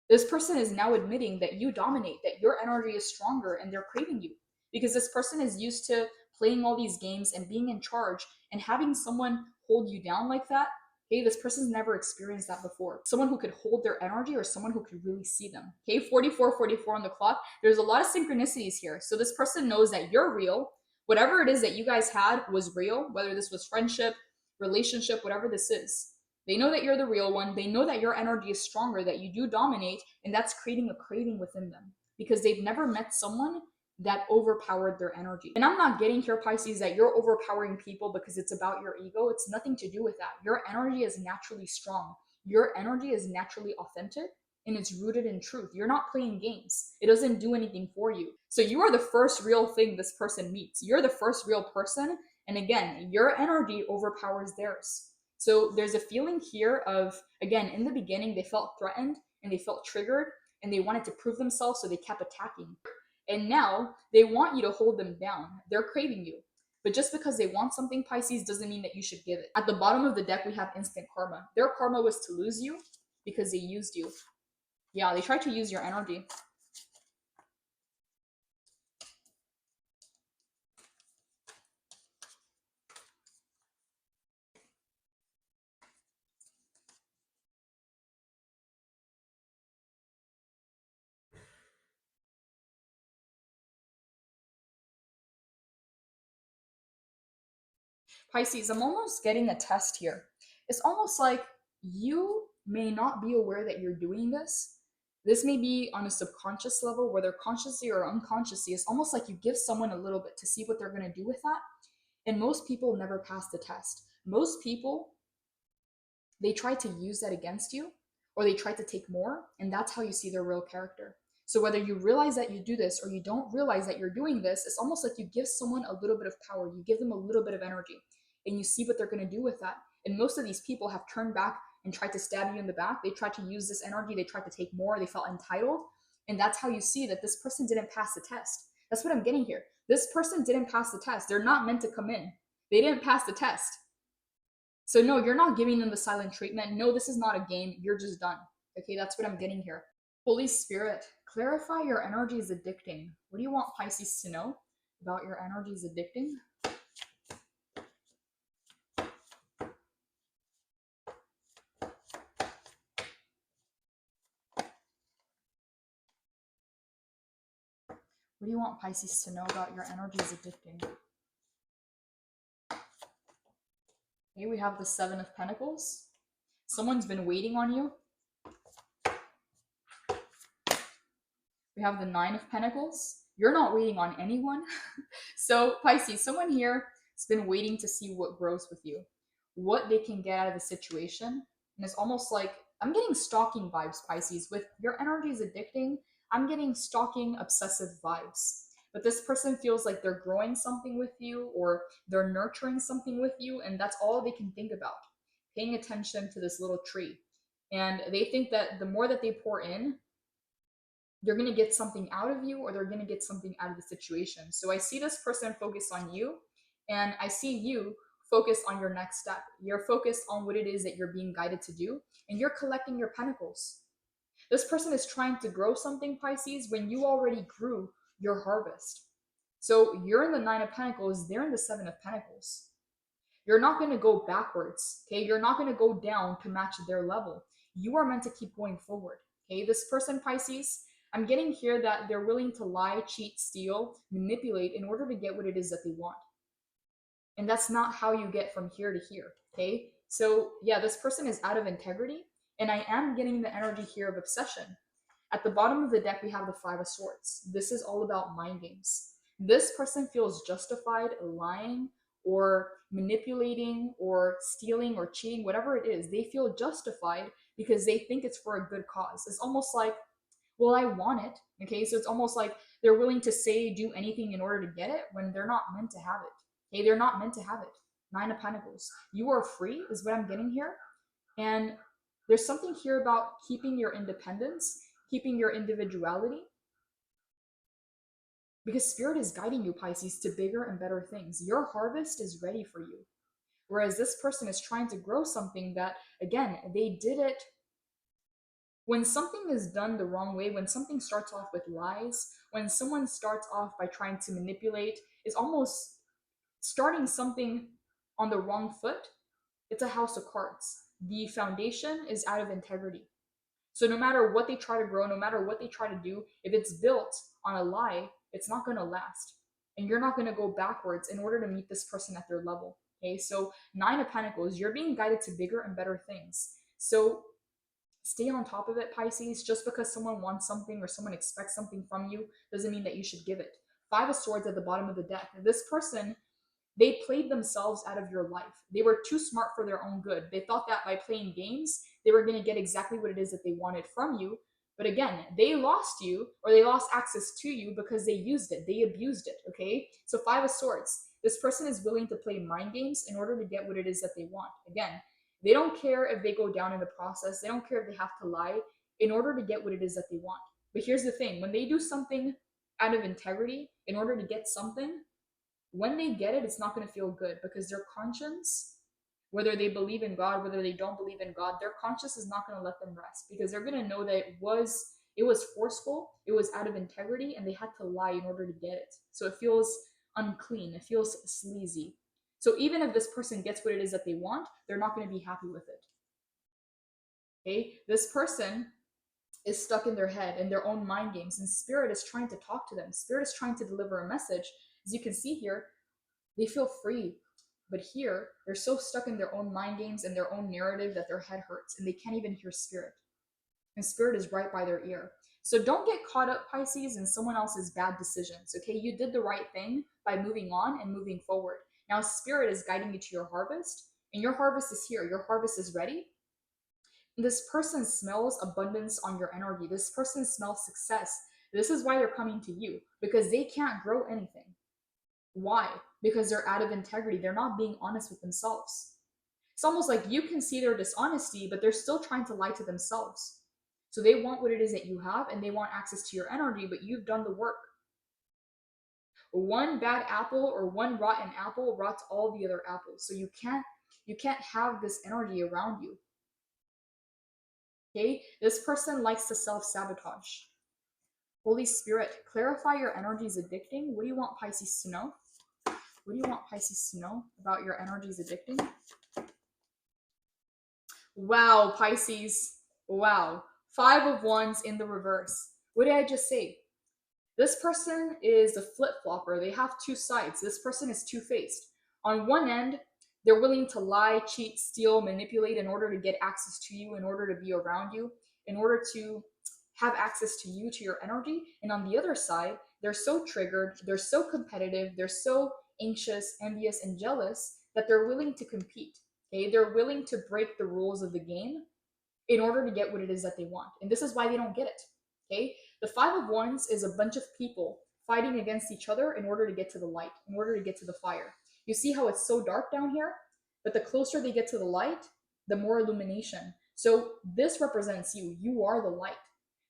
this person is now admitting that you dominate, that your energy is stronger, and they're craving you. Because this person is used to playing all these games and being in charge, and having someone hold you down like that. Okay, this person's never experienced that before. Someone who could hold their energy, or someone who could really see them. Okay, 44 on the clock. There's a lot of synchronicities here. So this person knows that you're real. Whatever it is that you guys had was real, whether this was friendship, relationship, whatever this is. They know that you're the real one. They know that your energy is stronger, that you do dominate, and that's creating a craving within them because they've never met someone that overpowered their energy. And I'm not getting here, Pisces, that you're overpowering people because it's about your ego. It's nothing to do with that. Your energy is naturally strong. Your energy is naturally authentic, and it's rooted in truth. You're not playing games. It doesn't do anything for you. So you are the first real thing this person meets. You're the first real person. And again, your energy overpowers theirs. So there's a feeling here of, again, in the beginning, they felt threatened and they felt triggered and they wanted to prove themselves, so they kept attacking. And now they want you to hold them down. They're craving you. But just because they want something, Pisces, doesn't mean that you should give it. At the bottom of the deck, we have instant karma. Their karma was to lose you because they used you. Yeah, they tried to use your energy. Pisces, I'm almost getting a test here. It's almost like you may not be aware that you're doing this. This may be on a subconscious level, whether consciously or unconsciously. It's almost like you give someone a little bit to see what they're going to do with that. And most people never pass the test. Most people, they try to use that against you, or they try to take more, and that's how you see their real character. So whether you realize that you do this or you don't realize that you're doing this, it's almost like you give someone a little bit of power, you give them a little bit of energy, and you see what they're going to do with that. And most of these people have turned back and tried to stab you in the back. They tried to use this energy, they tried to take more, they felt entitled. And that's how you see that this person didn't pass the test. That's what I'm getting here. This person didn't pass the test. They're not meant to come in. They didn't pass the test. So no, you're not giving them the silent treatment. No, this is not a game. You're just done. Okay, that's what I'm getting here. Holy Spirit, clarify your energy is addicting. What do you want Pisces to know about your energy is addicting? What do you want Pisces to know about your energy is addicting? Okay, we have the Seven of Pentacles. Someone's been waiting on you. We have the Nine of Pentacles. You're not waiting on anyone. So Pisces, someone here has been waiting to see what grows with you, what they can get out of the situation. And it's almost like, I'm getting stalking vibes, Pisces. With your energy is addicting, I'm getting stalking, obsessive vibes. But this person feels like they're growing something with you, or they're nurturing something with you, and that's all they can think about, paying attention to this little tree. And they think that the more that they pour in, they're going to get something out of you, or they're going to get something out of the situation. So I see this person focus on you, and I see you focus on your next step. You're focused on what it is that you're being guided to do, and you're collecting your pentacles. This person is trying to grow something, Pisces, when you already grew your harvest. So you're in the Nine of Pentacles, they're in the Seven of Pentacles. You're not going to go backwards, okay? You're not going to go down to match their level. You are meant to keep going forward, okay? This person, Pisces, I'm getting here that they're willing to lie, cheat, steal, manipulate in order to get what it is that they want. And that's not how you get from here to here, okay? So yeah, this person is out of integrity, and I am getting the energy here of obsession. At the bottom of the deck, we have the Five of Swords. This is all about mind games. This person feels justified lying or manipulating or stealing or cheating, whatever it is. They feel justified because they think it's for a good cause. It's almost like, well, I want it. Okay, so it's almost like they're willing to say, do anything in order to get it when they're not meant to have it. Okay, they're not meant to have it. Nine of Pentacles. You are free is what I'm getting here. And There's something here about keeping your independence, keeping your individuality, because Spirit is guiding you, Pisces, to bigger and better things. Your harvest is ready for you. Whereas this person is trying to grow something that, again, they did it. When something is done the wrong way, when something starts off with lies, when someone starts off by trying to manipulate, is almost starting something on the wrong foot. It's a house of cards. The foundation is out of integrity. So no matter what they try to grow, no matter what they try to do, if it's built on a lie, it's not going to last. And you're not going to go backwards in order to meet this person at their level. Okay, so Nine of Pentacles, you're being guided to bigger and better things. So stay on top of it, Pisces. Just because someone wants something or someone expects something from you doesn't mean that you should give it. Five of Swords at the bottom of the deck. This person, they played themselves out of your life. They were too smart for their own good. They thought that by playing games, they were going to get exactly what it is that they wanted from you. But again, they lost you, or they lost access to you because they used it. They abused it, okay? So Five of Swords. This person is willing to play mind games in order to get what it is that they want. Again, they don't care if they go down in the process. They don't care if they have to lie in order to get what it is that they want. But here's the thing. When they do something out of integrity in order to get something, when they get it, it's not going to feel good because their conscience, whether they believe in God, whether they don't believe in God, their conscience is not going to let them rest because they're going to know that it was forceful, it was out of integrity, and they had to lie in order to get it. So it feels unclean, it feels sleazy. So even if this person gets what it is that they want, they're not going to be happy with it. Okay, this person is stuck in their head in their own mind games, and Spirit is trying to talk to them. Spirit is trying to deliver a message. As you can see here, they feel free. But here, they're so stuck in their own mind games and their own narrative that their head hurts and they can't even hear Spirit. And Spirit is right by their ear. So don't get caught up, Pisces, in someone else's bad decisions. Okay, you did the right thing by moving on and moving forward. Now, Spirit is guiding you to your harvest, and your harvest is here. Your harvest is ready. This person smells abundance on your energy. This person smells success. This is why they're coming to you, because they can't grow anything. Why? Because they're out of integrity. They're not being honest with themselves. It's almost like you can see their dishonesty, but they're still trying to lie to themselves. So they want what it is that you have, and they want access to your energy, but you've done the work. One bad apple or one rotten apple rots all the other apples. So you can't have this energy around you. Okay? This person likes to self-sabotage. Holy Spirit, clarify your energies addicting. What do you want Pisces to know? What do you want Pisces to know about your energies addicting? Wow, Pisces. Wow. Five of Wands in the reverse. What did I just say? This person is a flip-flopper. They have two sides. This person is two-faced. On one end, they're willing to lie, cheat, steal, manipulate in order to get access to you, in order to be around you, in order to have access to you, to your energy. And on the other side, they're so triggered, they're so competitive, they're so anxious, envious, and jealous that they're willing to compete. Okay, they're willing to break the rules of the game in order to get what it is that they want. And this is why they don't get it. Okay, the Five of Wands is a bunch of people fighting against each other in order to get to the light, in order to get to the fire. You see how it's so dark down here? But the closer they get to the light, the more illumination. So this represents you. You are the light.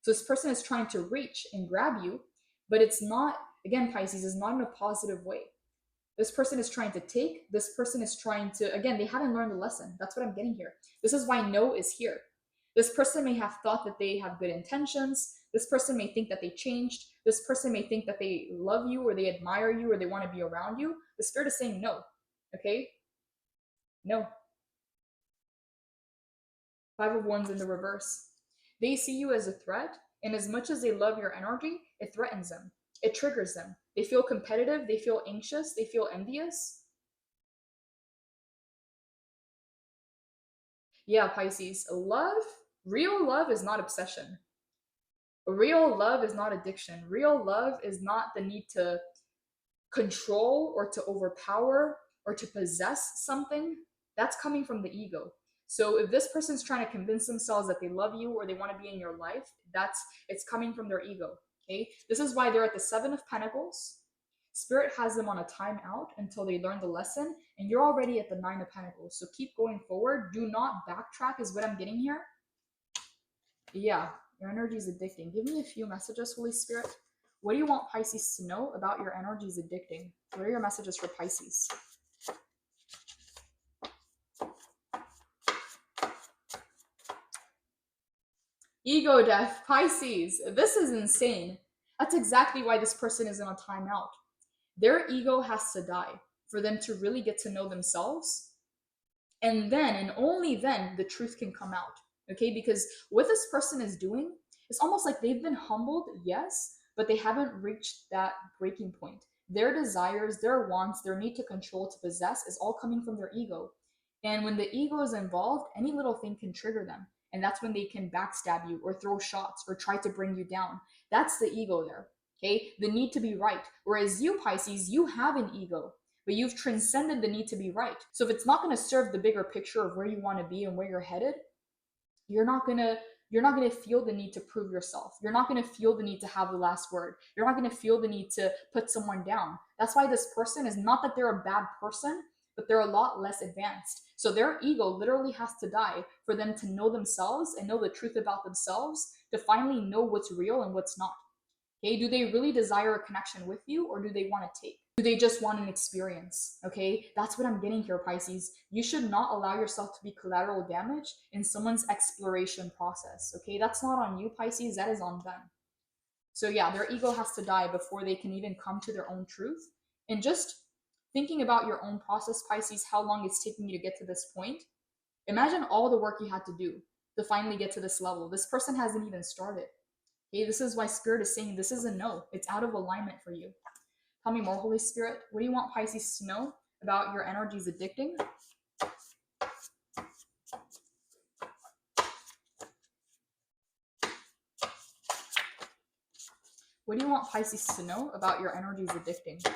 So this person is trying to reach and grab you, but it's not, again, Pisces, is not in a positive way. This person is trying to take. This person is trying to, again, they haven't learned the lesson. That's what I'm getting here. This is why no is here. This person may have thought that they have good intentions. This person may think that they changed. This person may think that they love you or they admire you or they want to be around you. The Spirit is saying no. Okay? No. Five of Wands in the reverse. They see you as a threat, and as much as they love your energy, it threatens them. It triggers them. They feel competitive. They feel anxious. They feel envious. Yeah, Pisces. Real love is not obsession. Real love is not addiction. Real love is not the need to control or to overpower or to possess something. That's coming from the ego. So if this person's trying to convince themselves that they love you or they want to be in your life, it's coming from their ego. Okay, this is why they're at the Seven of Pentacles. Spirit has them on a timeout until they learn the lesson, and you're already at the Nine of Pentacles. So keep going forward. Do not backtrack, is what I'm getting here. Yeah, your energy is addicting. Give me a few messages, Holy Spirit. What do you want Pisces to know about your energy is addicting? What are your messages for Pisces? Ego death, Pisces. This is insane. That's exactly why this person is in a timeout. Their ego has to die for them to really get to know themselves. And then, and only then, the truth can come out. Okay? Because what this person is doing, it's almost like they've been humbled, yes, but they haven't reached that breaking point. Their desires, their wants, their need to control, to possess is all coming from their ego. And when the ego is involved, any little thing can trigger them. And that's when they can backstab you or throw shots or try to bring you down. That's the ego there. Okay? The need to be right. Whereas you, Pisces, you have an ego, but you've transcended the need to be right. So if it's not going to serve the bigger picture of where you want to be and where you're headed, you're not going to feel the need to prove yourself. You're not going to feel the need to have the last word. You're not going to feel the need to put someone down. That's why this person is not that they're a bad person, but they're a lot less advanced. So their ego literally has to die for them to know themselves and know the truth about themselves, to finally know what's real and what's not. Okay, do they really desire a connection with you, or do they want to take? Do they just want an experience? Okay, that's what I'm getting here, Pisces. You should not allow yourself to be collateral damage in someone's exploration process. Okay, that's not on you, Pisces, that is on them. So yeah, their ego has to die before they can even come to their own truth. And just thinking about your own process, Pisces, how long it's taking you to get to this point. Imagine all the work you had to do to finally get to this level. This person hasn't even started. Okay, this is why Spirit is saying this is a no. It's out of alignment for you. Tell me more, Holy Spirit. What do you want Pisces to know about your energies addicting? What do you want Pisces to know about your energies addicting?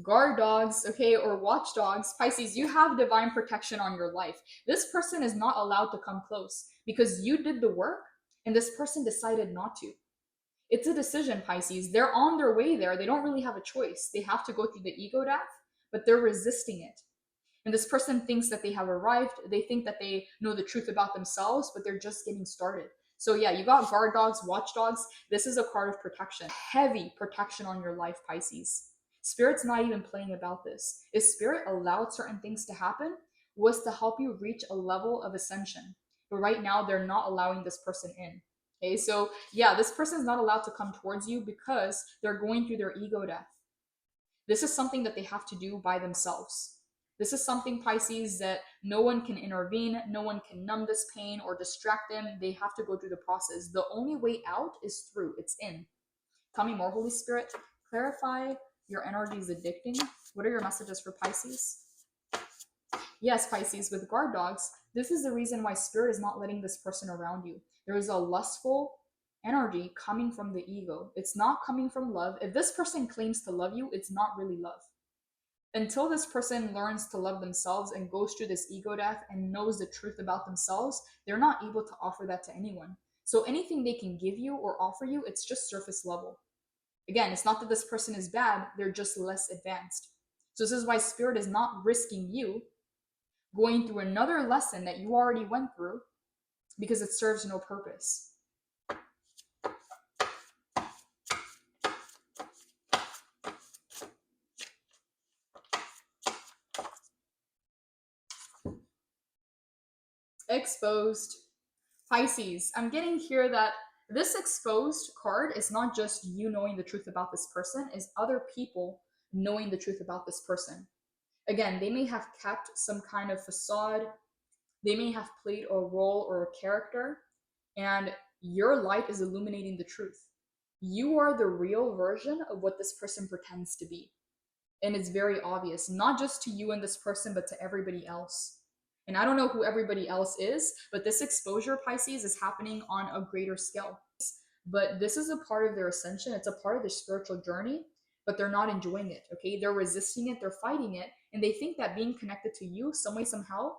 Guard dogs, okay, or watchdogs. Pisces, you have divine protection on your life. This person is not allowed to come close because you did the work and this person decided not to. It's a decision, Pisces. They're on their way there. They don't really have a choice. They have to go through the ego death, but they're resisting it. And this person thinks that they have arrived. They think that they know the truth about themselves, but they're just getting started. So yeah, you got guard dogs, watchdogs. This is a card of protection. Heavy protection on your life, Pisces. Spirit's not even playing about this. If Spirit allowed certain things to happen, was to help you reach a level of ascension. But right now, they're not allowing this person in. Okay, so yeah, this person is not allowed to come towards you because they're going through their ego death. This is something that they have to do by themselves. This is something, Pisces, that no one can intervene, no one can numb this pain or distract them. They have to go through the process. The only way out is through, it's in. Tell me more, Holy Spirit. Clarify your energies addicting. What are your messages for Pisces? Yes, Pisces, with guard dogs, this is the reason why Spirit is not letting this person around you. There is a lustful energy coming from the ego. It's not coming from love. If this person claims to love you, it's not really love. Until this person learns to love themselves and goes through this ego death and knows the truth about themselves, they're not able to offer that to anyone. So anything they can give you or offer you, it's just surface level. Again, it's not that this person is bad, they're just less advanced. So this is why Spirit is not risking you going through another lesson that you already went through because it serves no purpose. Exposed. Pisces, I'm getting here that this exposed card is not just you knowing the truth about this person, is other people knowing the truth about this person. Again, they may have kept some kind of facade, they may have played a role or a character, and your light is illuminating the truth. You are the real version of what this person pretends to be. And it's very obvious, not just to you and this person, but to everybody else. And I don't know who everybody else is, but this exposure, Pisces, is happening on a greater scale. But this is a part of their ascension. It's a part of their spiritual journey, but they're not enjoying it, okay? They're resisting it, they're fighting it, and they think that being connected to you some way, somehow,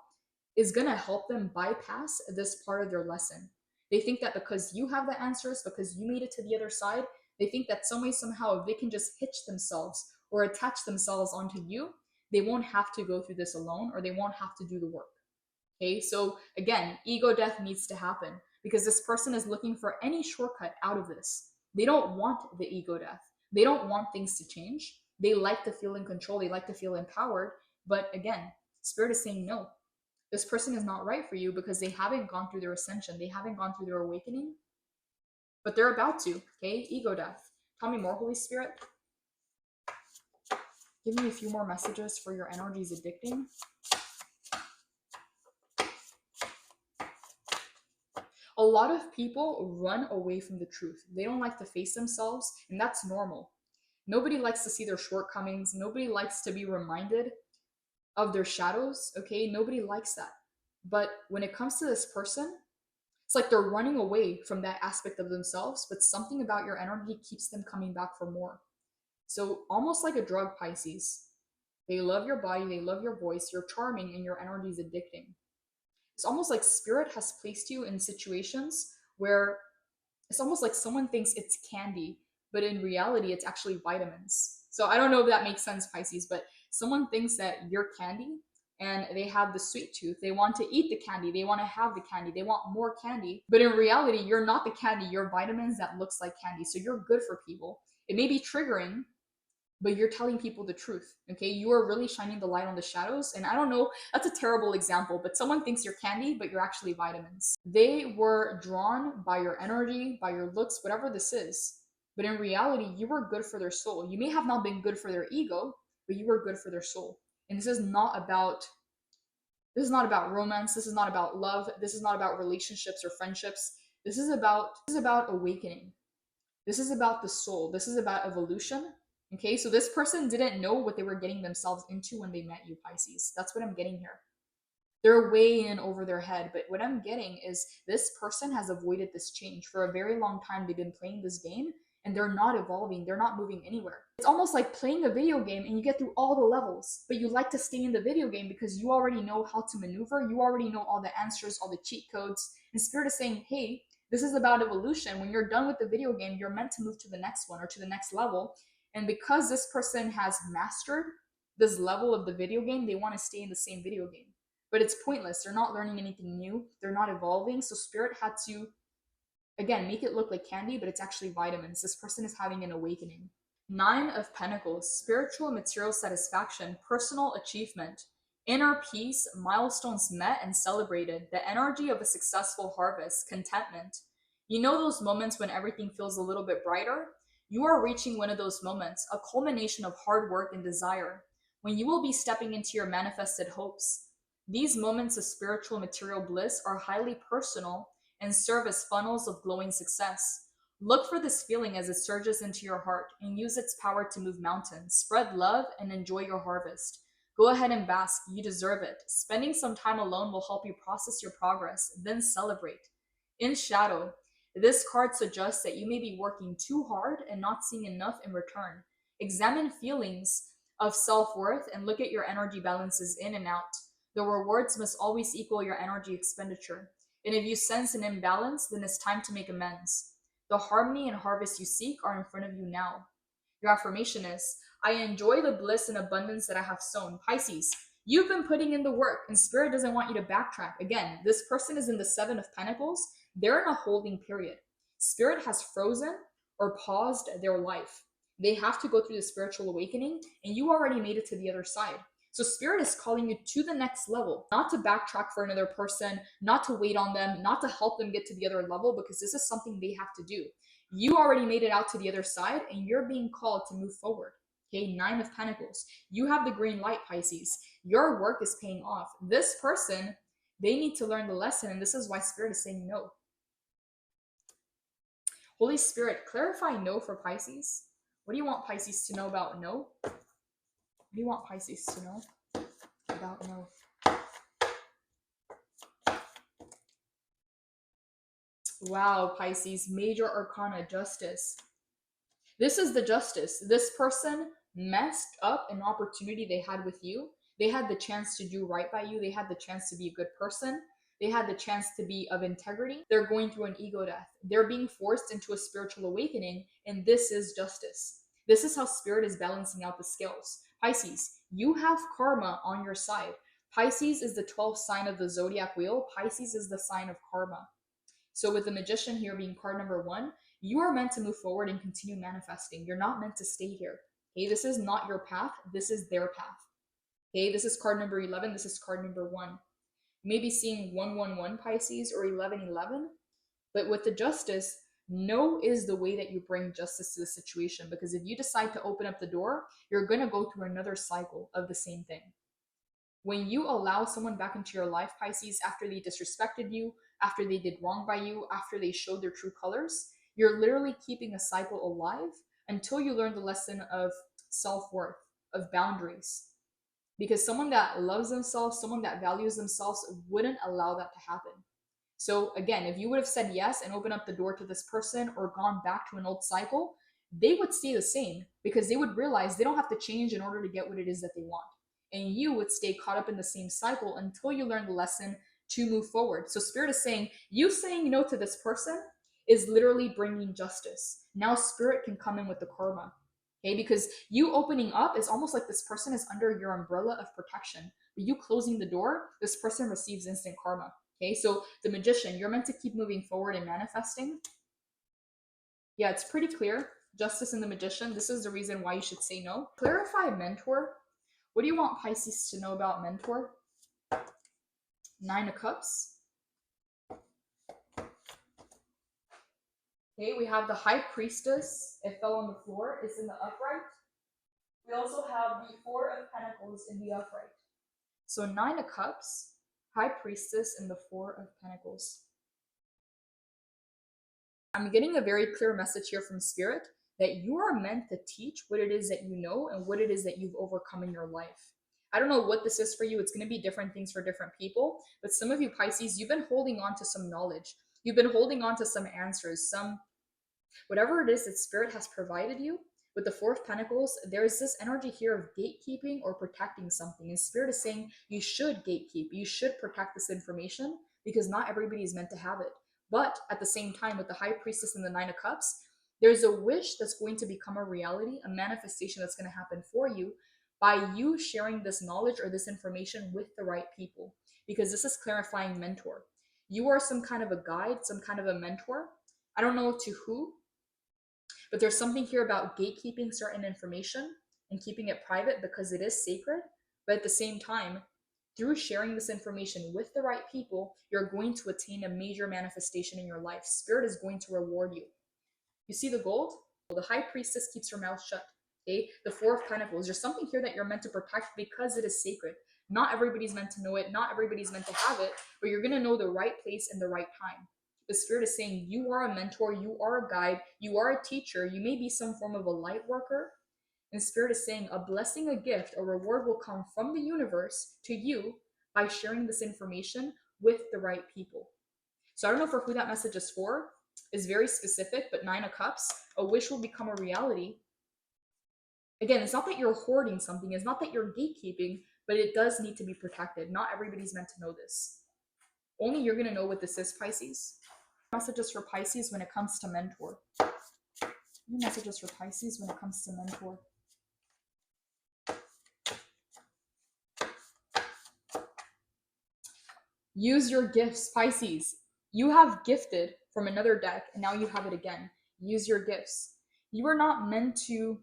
is going to help them bypass this part of their lesson. They think that because you have the answers, because you made it to the other side, they think that some way, somehow, if they can just hitch themselves or attach themselves onto you, they won't have to go through this alone, or they won't have to do the work. Okay, so again, ego death needs to happen because this person is looking for any shortcut out of this. They don't want the ego death. They don't want things to change. They like to feel in control. They like to feel empowered. But again, Spirit is saying no. This person is not right for you because they haven't gone through their ascension. They haven't gone through their awakening, but they're about to. Okay, ego death. Tell me more, Holy Spirit. Give me a few more messages for your energies addicting. A lot of people run away from the truth. They don't like to face themselves, and that's normal. Nobody likes to see their shortcomings. Nobody likes to be reminded of their shadows, okay? Nobody likes that. But when it comes to this person, it's like they're running away from that aspect of themselves, but something about your energy keeps them coming back for more. So almost like a drug, Pisces. They love your body, they love your voice, you're charming, and your energy is addicting. It's almost like Spirit has placed you in situations where it's almost like someone thinks it's candy, but in reality, it's actually vitamins. So I don't know if that makes sense, Pisces, but someone thinks that you're candy and they have the sweet tooth. They want to eat the candy. They want to have the candy. They want more candy. But in reality, you're not the candy. You're vitamins that looks like candy. So you're good for people. It may be triggering, but you're telling people the truth. Okay, you are really shining the light on the shadows. And I don't know, that's a terrible example, but someone thinks you're candy, but you're actually vitamins. They were drawn by your energy, by your looks, whatever this is. But in reality, you were good for their soul. You may have not been good for their ego, but you were good for their soul. And this is not about romance. This is not about love. This is not about relationships or friendships. This is about awakening. This is about the soul. This is about evolution. Okay, so this person didn't know what they were getting themselves into when they met you, Pisces. That's what I'm getting here. They're way in over their head, but what I'm getting is this person has avoided this change. For a very long time, they've been playing this game and they're not evolving. They're not moving anywhere. It's almost like playing a video game and you get through all the levels, but you like to stay in the video game because you already know how to maneuver. You already know all the answers, all the cheat codes. And Spirit is saying, hey, this is about evolution. When you're done with the video game, you're meant to move to the next one or to the next level. And because this person has mastered this level of the video game, they want to stay in the same video game. But it's pointless. They're not learning anything new. They're not evolving. So Spirit had to, again, make it look like candy, but it's actually vitamins. This person is having an awakening. 9 of Pentacles, spiritual and material satisfaction, personal achievement, inner peace, milestones met and celebrated, the energy of a successful harvest, contentment. You know those moments when everything feels a little bit brighter? You are reaching one of those moments, a culmination of hard work and desire, when you will be stepping into your manifested hopes. These moments of spiritual material bliss are highly personal and serve as funnels of glowing success. Look for this feeling as it surges into your heart and use its power to move mountains. Spread love and enjoy your harvest. Go ahead and bask. You deserve it. Spending some time alone will help you process your progress, then celebrate. In shadow, this card suggests that you may be working too hard and not seeing enough in return. Examine feelings of self-worth and look at your energy balances in and out. The rewards must always equal your energy expenditure. And if you sense an imbalance, then it's time to make amends. The harmony and harvest you seek are in front of you now. Your affirmation is, I enjoy the bliss and abundance that I have sown. Pisces, you've been putting in the work and Spirit doesn't want you to backtrack. Again, this person is in the 7 of Pentacles. They're in a holding period. Spirit has frozen or paused their life. They have to go through the spiritual awakening and you already made it to the other side. So Spirit is calling you to the next level, not to backtrack for another person, not to wait on them, not to help them get to the other level, because this is something they have to do. You already made it out to the other side and you're being called to move forward. Okay, 9 of Pentacles. You have the green light, Pisces. Your work is paying off. This person, they need to learn the lesson, and this is why Spirit is saying no. Holy Spirit, clarify no for Pisces. What do you want Pisces to know about no? What do you want Pisces to know about no? Wow, Pisces, major arcana, justice. This is the justice. This person messed up an opportunity they had with you. They had the chance to do right by you. They had the chance to be a good person. They had the chance to be of integrity. They're going through an ego death. They're being forced into a spiritual awakening, and this is justice. This is how Spirit is balancing out the scales. Pisces, you have karma on your side. Pisces is the 12th sign of the zodiac wheel. Pisces is the sign of karma. So with the Magician here being card number 1, you are meant to move forward and continue manifesting. You're not meant to stay here. Okay, this is not your path. This is their path. Okay, this is card number 11. This is card number 1. You may be seeing 111 Pisces or 1111, but with the Justice, no is the way that you bring justice to the situation, because if you decide to open up the door, you're going to go through another cycle of the same thing. When you allow someone back into your life, Pisces, after they disrespected you, after they did wrong by you, after they showed their true colors, you're literally keeping a cycle alive until you learn the lesson of self-worth, of boundaries. Because someone that loves themselves, someone that values themselves wouldn't allow that to happen. So again, if you would have said yes and opened up the door to this person or gone back to an old cycle, they would stay the same, because they would realize they don't have to change in order to get what it is that they want. And you would stay caught up in the same cycle until you learn the lesson to move forward. So Spirit is saying, you saying no to this person is literally bringing justice. Now Spirit can come in with the karma. Okay, because you opening up is almost like this person is under your umbrella of protection. But you closing the door, this person receives instant karma. Okay, so the Magician, you're meant to keep moving forward and manifesting. Yeah, it's pretty clear. Justice and the Magician, this is the reason why you should say no. Clarify Mentor. What do you want Pisces to know about Mentor? 9 of Cups. Okay, we have the High Priestess. It fell on the floor. It's in the upright. We also have the 4 of Pentacles in the upright. So 9 of Cups, High Priestess, and the 4 of Pentacles. I'm getting a very clear message here from Spirit that you are meant to teach what it is that you know and what it is that you've overcome in your life. I don't know what this is for you. It's going to be different things for different people. But some of you Pisces, you've been holding on to some knowledge. You've been holding on to some answers, some whatever it is that Spirit has provided you. With the 4 of Pentacles, there's this energy here of gatekeeping or protecting something. And Spirit is saying you should gatekeep. You should protect this information, because not everybody is meant to have it. But at the same time, with the High Priestess and the 9 of Cups, there's a wish that's going to become a reality, a manifestation that's going to happen for you by you sharing this knowledge or this information with the right people. Because this is clarifying Mentor. You are some kind of a guide, some kind of a mentor. I don't know to who, but there's something here about gatekeeping certain information and keeping it private because it is sacred. But at the same time, through sharing this information with the right people, you're going to attain a major manifestation in your life. Spirit is going to reward you. You see the gold? The High Priestess keeps her mouth shut. Okay? The 4 of Pentacles. There's something here that you're meant to protect because it is sacred. Not everybody's meant to know it. Not everybody's meant to have it. But you're going to know the right place and the right time. The Spirit is saying you are a mentor. You are a guide. You are a teacher. You may be some form of a light worker. And Spirit is saying a blessing, a gift, a reward will come from the universe to you by sharing this information with the right people. So I don't know for who that message is for. It's very specific, but 9 of Cups, a wish will become a reality. Again, it's not that you're hoarding something. It's not that you're gatekeeping, but it does need to be protected. Not everybody's meant to know this. Only you're going to know what this is, Pisces. Messages for Pisces when it comes to Mentor. Messages for Pisces when it comes to Mentor. Use your gifts, Pisces. You have gifted from another deck, and now you have it again. Use your gifts. You are not meant to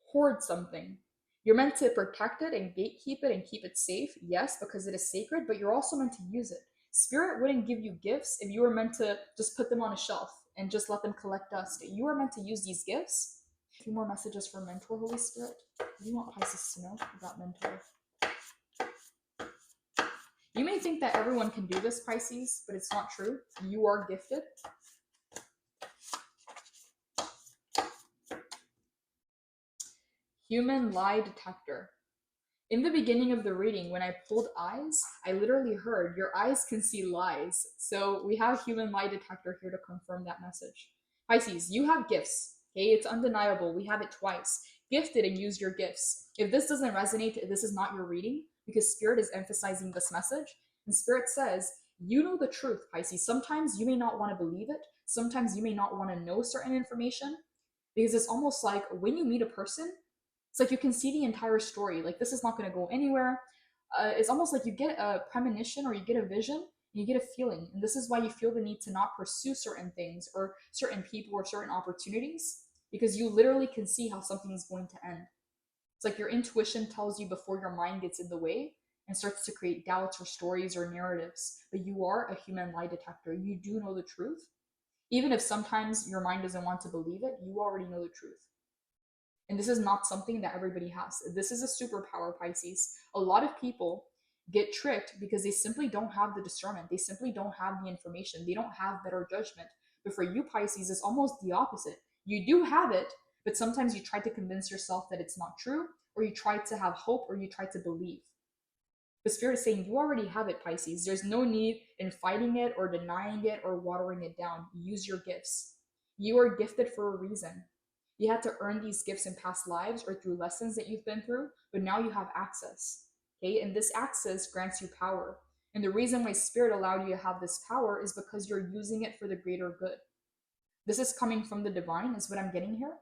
hoard something. You're meant to protect it and gatekeep it and keep it safe, yes, because it is sacred, but you're also meant to use it. Spirit wouldn't give you gifts if you were meant to just put them on a shelf and just let them collect dust. You are meant to use these gifts. A few more messages for Mentor, Holy Spirit. What do you want Pisces to know about Mentor? You may think that everyone can do this, Pisces, but it's not true. You are gifted. Human lie detector. In the beginning of the reading, when I pulled eyes, I literally heard your eyes can see lies. So we have human lie detector here to confirm that message. Pisces, you have gifts. Okay, it's undeniable. We have it twice. Gifted and use your gifts. If this doesn't resonate, this is not your reading, because Spirit is emphasizing this message. And Spirit says, you know the truth, Pisces. Sometimes you may not want to believe it. Sometimes you may not want to know certain information, because it's almost like when you meet a person, it's like you can see the entire story. Like, this is not going to go anywhere. it's almost like you get a premonition or you get a vision, and you get a feeling. And this is why you feel the need to not pursue certain things or certain people or certain opportunities, because you literally can see how something is going to end. It's like your intuition tells you before your mind gets in the way and starts to create doubts or stories or narratives. But you are a human lie detector. You do know the truth. Even if sometimes your mind doesn't want to believe it, you already know the truth. And this is not something that everybody has. This is a superpower, Pisces. A lot of people get tricked because they simply don't have the discernment. They simply don't have the information. They don't have better judgment. But for you, Pisces, it's almost the opposite. You do have it, but sometimes you try to convince yourself that it's not true, or you try to have hope, or you try to believe. The spirit is saying you already have it, Pisces. There's no need in fighting it or denying it or watering it down. Use your gifts. You are gifted for a reason. You had to earn these gifts in past lives or through lessons that you've been through, but now you have access. Okay, and this access grants you power. And the reason why spirit allowed you to have this power is because you're using it for the greater good. This is coming from the divine, is what I'm getting here.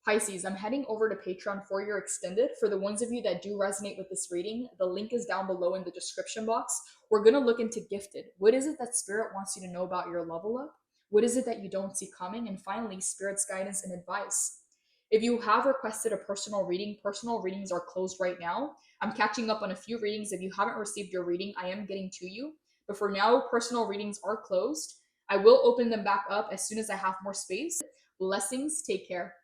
Pisces, I'm heading over to Patreon for your extended. For the ones of you that do resonate with this reading, the link is down below in the description box. We're going to look into gifted. What is it that spirit wants you to know about your level up? What is it that you don't see coming? And finally, spirit's guidance and advice. If you have requested a personal reading, personal readings are closed right now. I'm catching up on a few readings. If you haven't received your reading, I am getting to you. But for now, personal readings are closed. I will open them back up as soon as I have more space. Blessings. Take care.